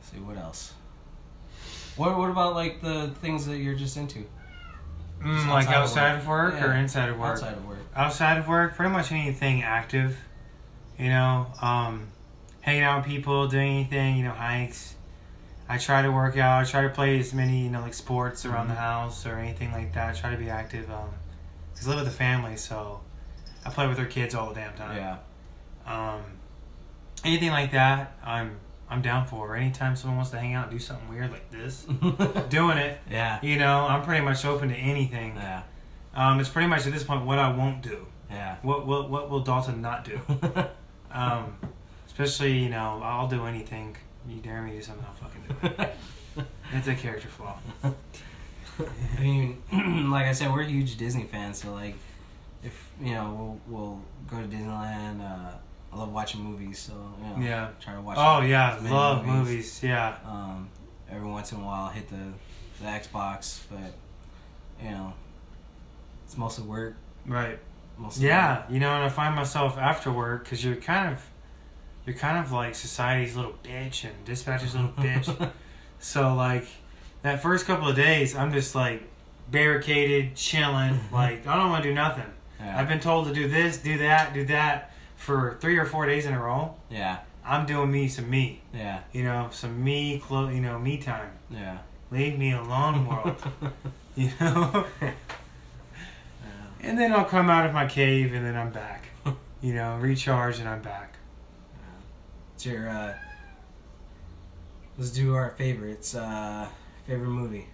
see, what else? What about like the things that you're just into? Like outside of work or inside of work? Outside of work. Outside of work, pretty much anything active. You know, hanging out with people, doing anything, you know, hikes. I try to work out. I try to play as many, you know, like sports around the house or anything like that. I try to be active. Because I live with a family, so I play with their kids all the damn time. Yeah. Anything like that, I'm down for. Anytime someone wants to hang out and do something weird like this, doing it. Yeah. You know, I'm pretty much open to anything. Yeah. It's pretty much at this point what I won't do. Yeah. What will Dalton not do? Especially, you know, I'll do anything. You dare me to do something, I'll fucking do it. It's a character flaw. I mean, like I said, we're huge Disney fans, so like, if, you know, we'll go to Disneyland. I love watching movies, so, you know, try to watch. Oh yeah, love movies. Yeah. Every once in a while, I hit the Xbox, but, you know, it's mostly work. Right. Mostly work. You know, and I find myself after work, because you're kind of like society's little bitch and dispatcher's little bitch. So like that first couple of days, I'm just like barricaded, chilling. Like I don't want to do nothing. Yeah. I've been told to do this, do that for 3 or 4 days in a row. Yeah. I'm doing me some me. Yeah. You know, some me, you know, me time. Yeah. Leave me alone, world. You know. Yeah. And then I'll come out of my cave, and then I'm back. You know, recharge, and I'm back. What's your let's do our favorites. Favorite movie.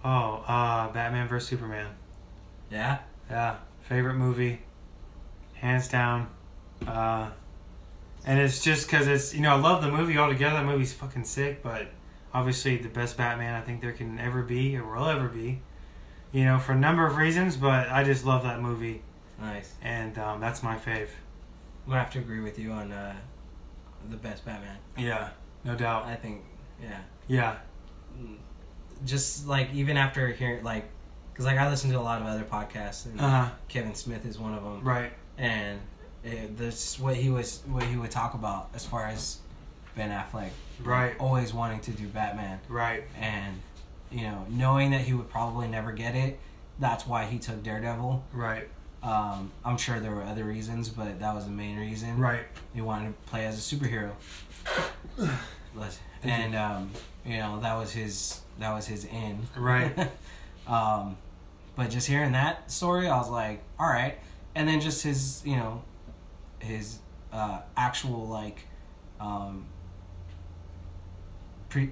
Oh, Batman vs Superman. Yeah? Yeah. Favorite movie. Hands down. And it's just because it's, you know, I love the movie altogether. The movie's fucking sick, but obviously the best Batman I think there can ever be or will ever be. You know, for a number of reasons, but I just love that movie. Nice. And that's my fave. I'm gonna have to agree with you on the best Batman. Yeah, no doubt. I think, yeah. Yeah. Just like even after hearing, like, because like I listen to a lot of other podcasts, and Kevin Smith is one of them. Right. And this what he would talk about as far as Ben Affleck. Right. Always wanting to do Batman. Right. And, you know, knowing that he would probably never get it, that's why he took Daredevil. Right. I'm sure there were other reasons, but that was the main reason. Right. He wanted to play as a superhero. And you know, that was his in. Right. But just hearing that story, I was like, all right. And then just his, his actual like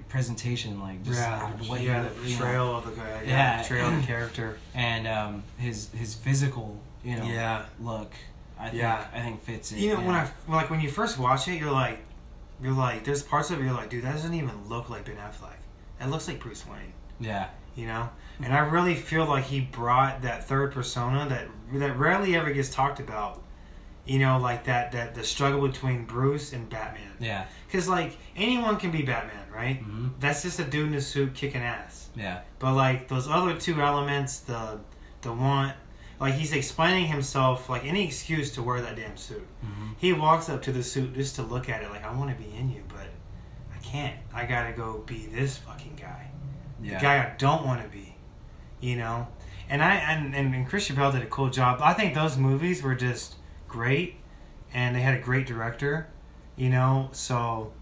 presentation, like just what the portrayal of the guy, portrayal of the character, and his physical, look. I think fits it. When you first watch it, you're like, there's parts of it you're like, dude, that doesn't even look like Ben Affleck. It looks like Bruce Wayne. Yeah. And I really feel like he brought that third persona that rarely ever gets talked about. Like that the struggle between Bruce and Batman. Yeah. Because like anyone can be Batman, right? Mm-hmm. That's just a dude in a suit kicking ass. Yeah. But like those other two elements, the want, like he's explaining himself, like any excuse to wear that damn suit. Mm-hmm. He walks up to the suit just to look at it, like I want to be in you, but I can't. I gotta go be this fucking guy, the guy I don't want to be. And Christian Bale did a cool job. I think those movies were just great, and they had a great director. So.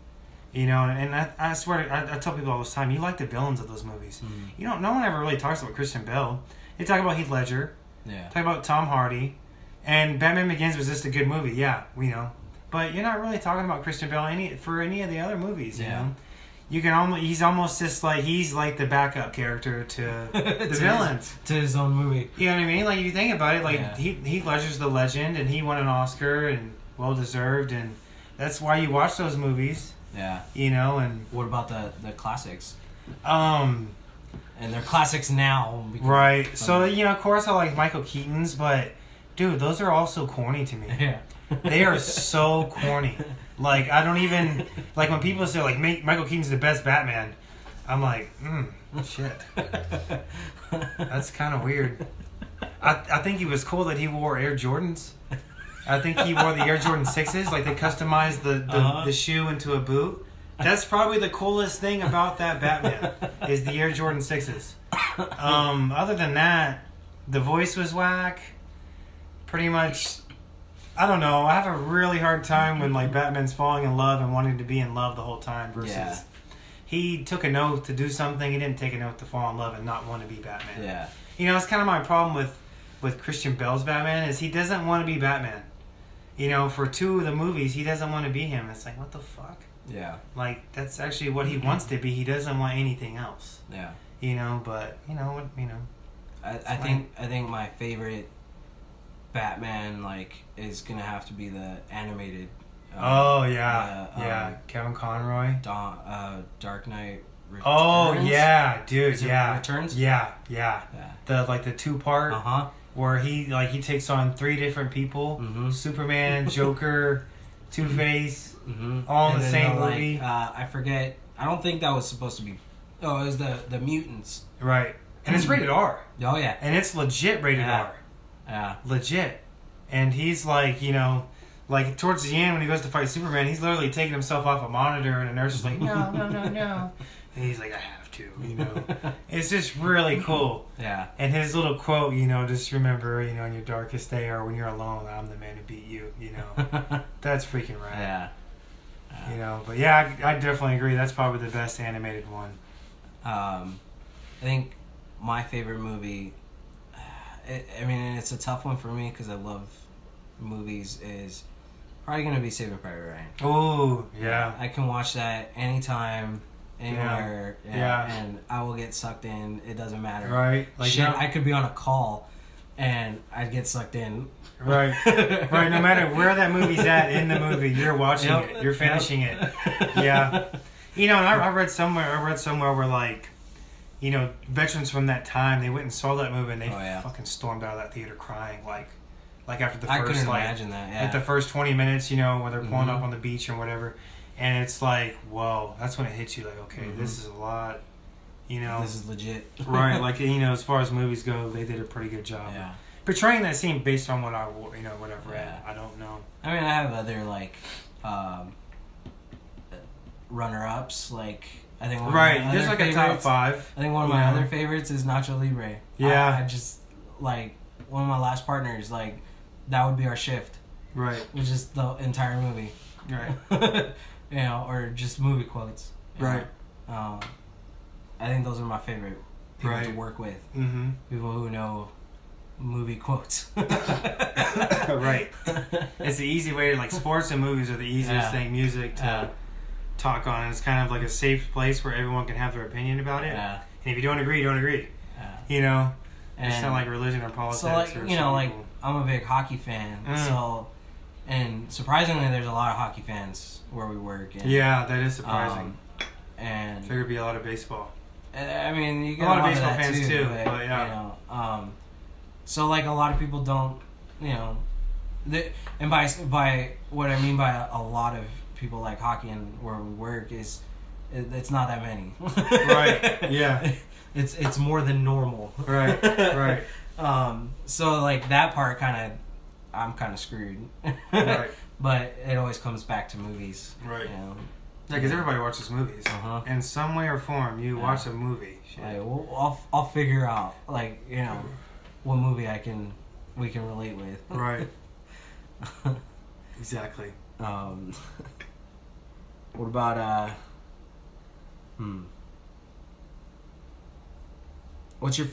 And I swear, I tell people all this time, you like the villains of those movies. Mm-hmm. No one ever really talks about Christian Bale. They talk about Heath Ledger. Yeah. Talk about Tom Hardy. And Batman Begins was just a good movie. Yeah, we know. But you're not really talking about Christian Bale for any of the other movies, you know? You can he's almost just like, he's like the backup character to the villains. To his own movie. You know what I mean? Like, if you think about it, like, Heath Ledger's the legend, and he won an Oscar, and well-deserved, and that's why you watch those movies. Yeah. And... What about the classics? And they're classics now. Right. So, of course I like Michael Keaton's, but, dude, those are all so corny to me. Yeah. They are so corny. Like, I don't even... Like, when people say, like, Michael Keaton's the best Batman, I'm like, shit. That's kind of weird. I think it was cool that he wore Air Jordans. I think he wore the Air Jordan 6s. Like, they customized the shoe into a boot. That's probably the coolest thing about that Batman, is the Air Jordan 6s. Other than that, the voice was whack. Pretty much, I don't know. I have a really hard time when, like, Batman's falling in love and wanting to be in love the whole time versus he took an oath to do something. He didn't take an oath to fall in love and not want to be Batman. Yeah. It's kind of my problem with Christian Bale's Batman, is he doesn't want to be Batman. For two of the movies, he doesn't want to be him. It's like, what the fuck? Yeah. Like, that's actually what he wants to be. He doesn't want anything else. Yeah. But, I think my favorite Batman, like, is going to have to be the animated. Kevin Conroy. Dark Knight Returns. Oh, yeah, dude, Returns? Yeah. The two-part. Uh-huh. Where he takes on 3 different people: Superman, Joker, Two-Face, all in the same movie. I forget. I don't think that was supposed to be. Oh, it was the mutants. Right, and it's rated R. Oh yeah, and it's legit rated R. Yeah, legit. And he's like, like towards the end when he goes to fight Superman, he's literally taking himself off a monitor, and the nurse is like, no, and he's like, I have to, It's just really cool. Yeah. And his little quote, just remember, in your darkest day or when you're alone, I'm the man who beat you, That's freaking rad. Yeah. But yeah, I definitely agree. That's probably the best animated one. I think my favorite movie, it's a tough one for me because I love movies, is probably going to be Saving Private Ryan. Oh, yeah. I can watch that anytime, anywhere, and I will get sucked in. It doesn't matter. Right. Like, I could be on a call, and I'd get sucked in. Right. Right. No matter where that movie's at in the movie, you're watching it. You're finishing it. Yeah. And I read somewhere where, like, veterans from that time, they went and saw that movie, and they fucking stormed out of that theater crying, like after the first, I couldn't imagine that. Yeah. Like the first 20 minutes, where they're pulling up on the beach or whatever. And it's like, whoa, that's when it hits you. Like, okay, this is a lot, This is legit. Right, like, as far as movies go, they did a pretty good job. Yeah. Portraying that scene based on what I, whatever, I don't know. I mean, I have other, like, runner-ups, like, I think one of my there's like a top 5. I think one of my other favorites is Nacho Libre. Yeah. I just, like, one of my last partners, like, that would be our shift. Right. Which is the entire movie. Right. Or just movie quotes. Right. I think those are my favorite people to work with. Mm-hmm. People who know movie quotes. Right. It's the easy way to, like, sports and movies are the easiest thing. Music to talk on. It's kind of like a safe place where everyone can have their opinion about it. Yeah. And if you don't agree, you don't agree. Yeah. You know? And it's not like religion or politics. So, like, or you know, like, I'm a big hockey fan. So, and surprisingly, there's a lot of hockey fans where we work. And, yeah, that is surprising. And I figured it'd be a lot of baseball. I mean, you get a lot of baseball fans too, but yeah. You know, so like a lot of people don't, you know, and by what I mean by a lot of people like hockey and where we work is, it's not that many. Right. Yeah. It's more than normal. Right. Right. So like that part I'm kind of screwed. Right. But it always comes back to movies. Right. You know? Yeah, because everybody watches movies. In some way or form, you watch a movie. Shit. Like, well, I'll figure out, like, you know, what movie we can relate with. Right. Exactly. What about What's your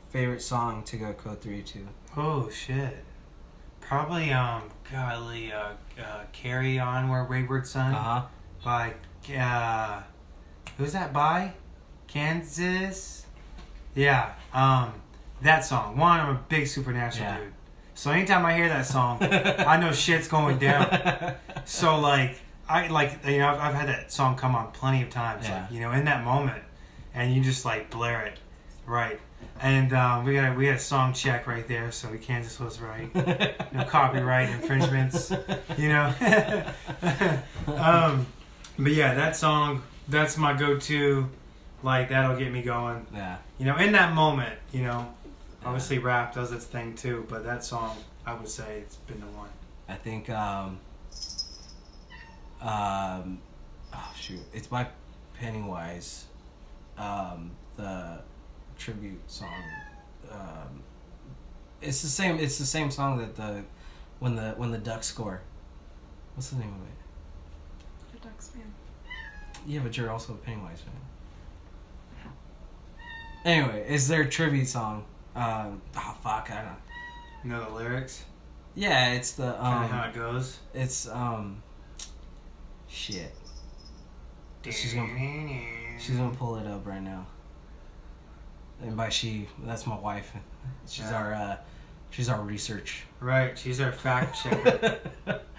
favorite song to go Code 3 to? Oh shit. Probably Carry On Where Wayward Son by who's that by? Kansas? Yeah. That song. One, I'm a big Supernatural dude. So anytime I hear that song, I know shit's going down. So like I've had that song come on plenty of times. Yeah. Like, you know, in that moment, and you just like blare it, right? And we got a song check right there, so Kansas was right. No copyright infringements, you know. But yeah, that song, that's my go-to. Like, that'll get me going. Yeah. You know, in that moment, you know. Obviously, rap does its thing too, but that song, I would say, it's been the one. I think, it's by Pennywise, the tribute song. It's the same song that when the Ducks score. What's the name of it? The Ducks fan. Yeah, but you're also a Pennywise fan. Anyway, it's their tribute song. I don't know. You know the lyrics? Yeah, it's the Kind of how it goes. It's shit. She's gonna pull it up right now. And by she, that's my wife. She's our research. Right, she's our fact checker.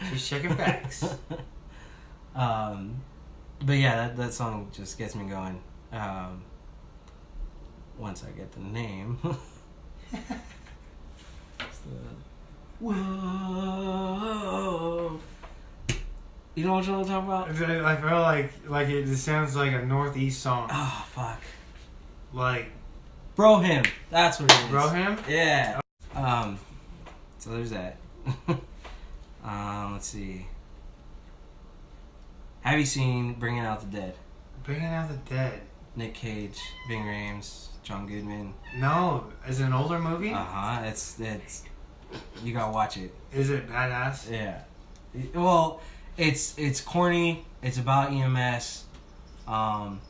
She's checking facts. But yeah, that song just gets me going. Once I get the name. Whoa. You know what I'm talking about? I feel like it just sounds like a Northeast song. Oh, fuck. Like Bro Him. That's what it is. Bro Him? Yeah. So there's that. Let's see. Have you seen Bringing Out the Dead? Bringing Out the Dead. Nick Cage, Ving Rhames, John Goodman. No, is it an older movie? It's you gotta watch it. Is it badass? Yeah. Well, it's corny. It's about EMS, and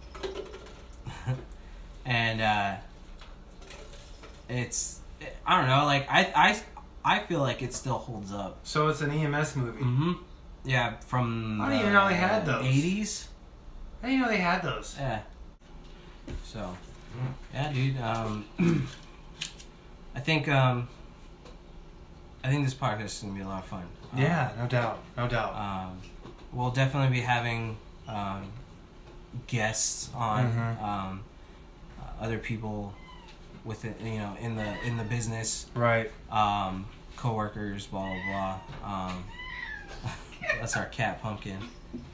it's I don't know. Like I feel like it still holds up. So it's an EMS movie. Mm-hmm. Yeah, from I didn't even know they had those. 80s. I didn't know they had those. Yeah. So, yeah, dude. I think this podcast is gonna be a lot of fun. Yeah, no doubt. We'll definitely be having guests on, other people with it, you know, in the business. Right. Coworkers, blah blah blah. That's our cat Pumpkin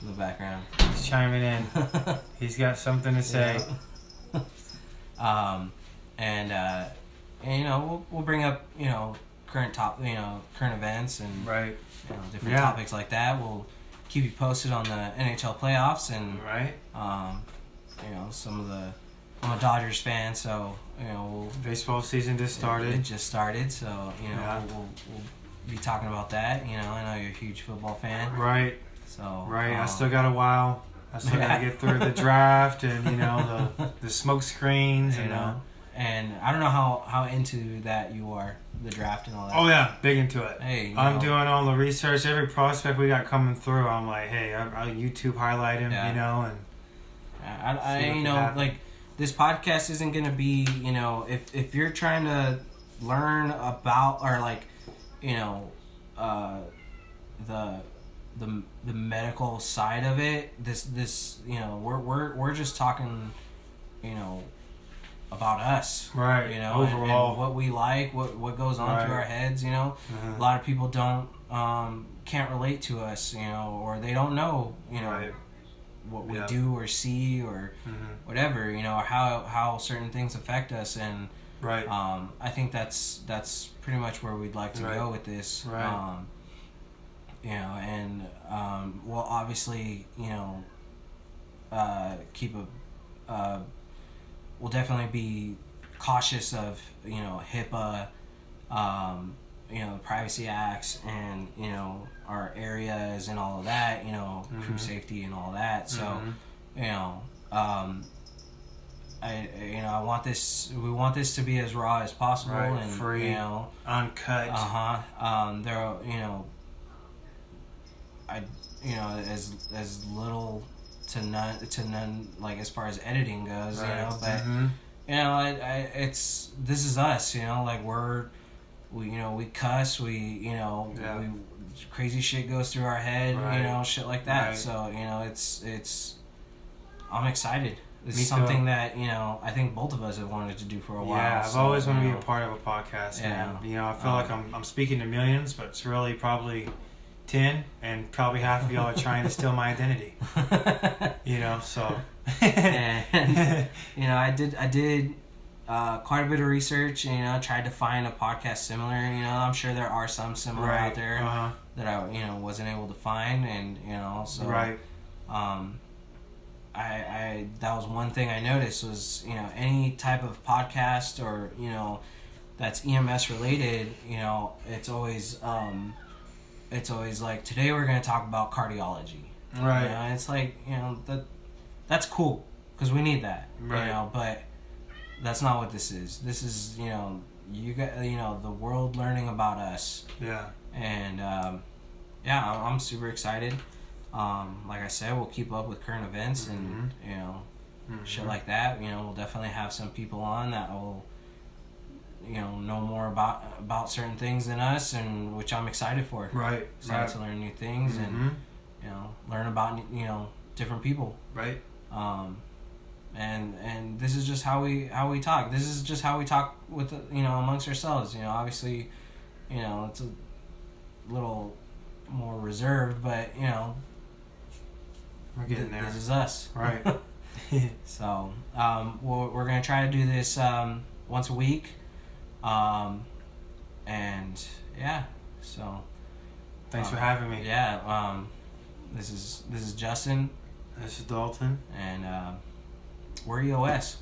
in the background. He's chiming in. He's got something to say. Yeah. And you know we'll bring up, you know, current events and right. You know, different topics like that. We'll keep you posted on the NHL playoffs and right. You know, I'm a Dodgers fan, so you know baseball season just started. It just started, so you know we'll be talking about that. You know, I know you're a huge football fan, right? So right, I still got a while. I still got to get through the draft and you know the smoke screens and And I don't know how into that you are, the draft and all that. Oh yeah, big into it. Hey, I'm doing all the research. Every prospect we got coming through, I'm like, hey, I'll YouTube highlight him, Yeah. you know, and I you know, like, this podcast isn't gonna be, you know, if you're trying to learn about, or like, you know, the medical side of it, this you know, we're just talking, you know, about us, right? You know, overall, and what we like, what goes on through our heads. You know, a lot of people don't can't relate to us, you know, or they don't know, you know, what we do or see or whatever, you know, or how certain things affect us. And I think that's pretty much where we'd like to go with this. You know, and we'll obviously, you know, keep we'll definitely be cautious of, you know, HIPAA, you know, Privacy Acts, and, you know, our areas and all of that, you know, crew safety and all that. So, you know, we want this to be as raw as possible, and free, you know, uncut. There are, you know, as little to none, like, as far as editing goes, you know, but you know, this is us, you know, like, we cuss, you know, crazy shit goes through our head, you know, shit like that. So, you know, it's I'm excited. It's something that, you know, I think both of us have wanted to do for a while. Yeah, I've always wanted to be a part of a podcast, man. You know, I feel like I'm speaking to millions, but it's really probably 10, and probably half of y'all are trying to steal my identity. You know, so. And, you know, I did quite a bit of research, and, you know, tried to find a podcast similar. You know, I'm sure there are some similar out there that I, you know, wasn't able to find, and, you know, so I that was one thing I noticed was, you know, any type of podcast, or, you know, that's EMS related, you know, it's always like, today we're going to talk about cardiology. Right. You know, and it's like, you know, that's cool, because we need that. Right. You know, but that's not what this is. This is, you know, you got, you know, the world learning about us. Yeah. And I'm super excited. Like I said, we'll keep up with current events and, you know, shit like that. You know, we'll definitely have some people on that will, you know more about certain things than us, and which I'm excited for. Excited to learn new things and, you know, learn about, you know, different people. And this is just how we talk. This is just how we talk with, you know, amongst ourselves. You know, obviously, you know, it's a little more reserved, but, you know, we're getting there. This is us. Right. So, we're gonna try to do this once a week, and yeah. So, thanks for having me. Yeah. This is Justin. This is Dalton. And we're EOS.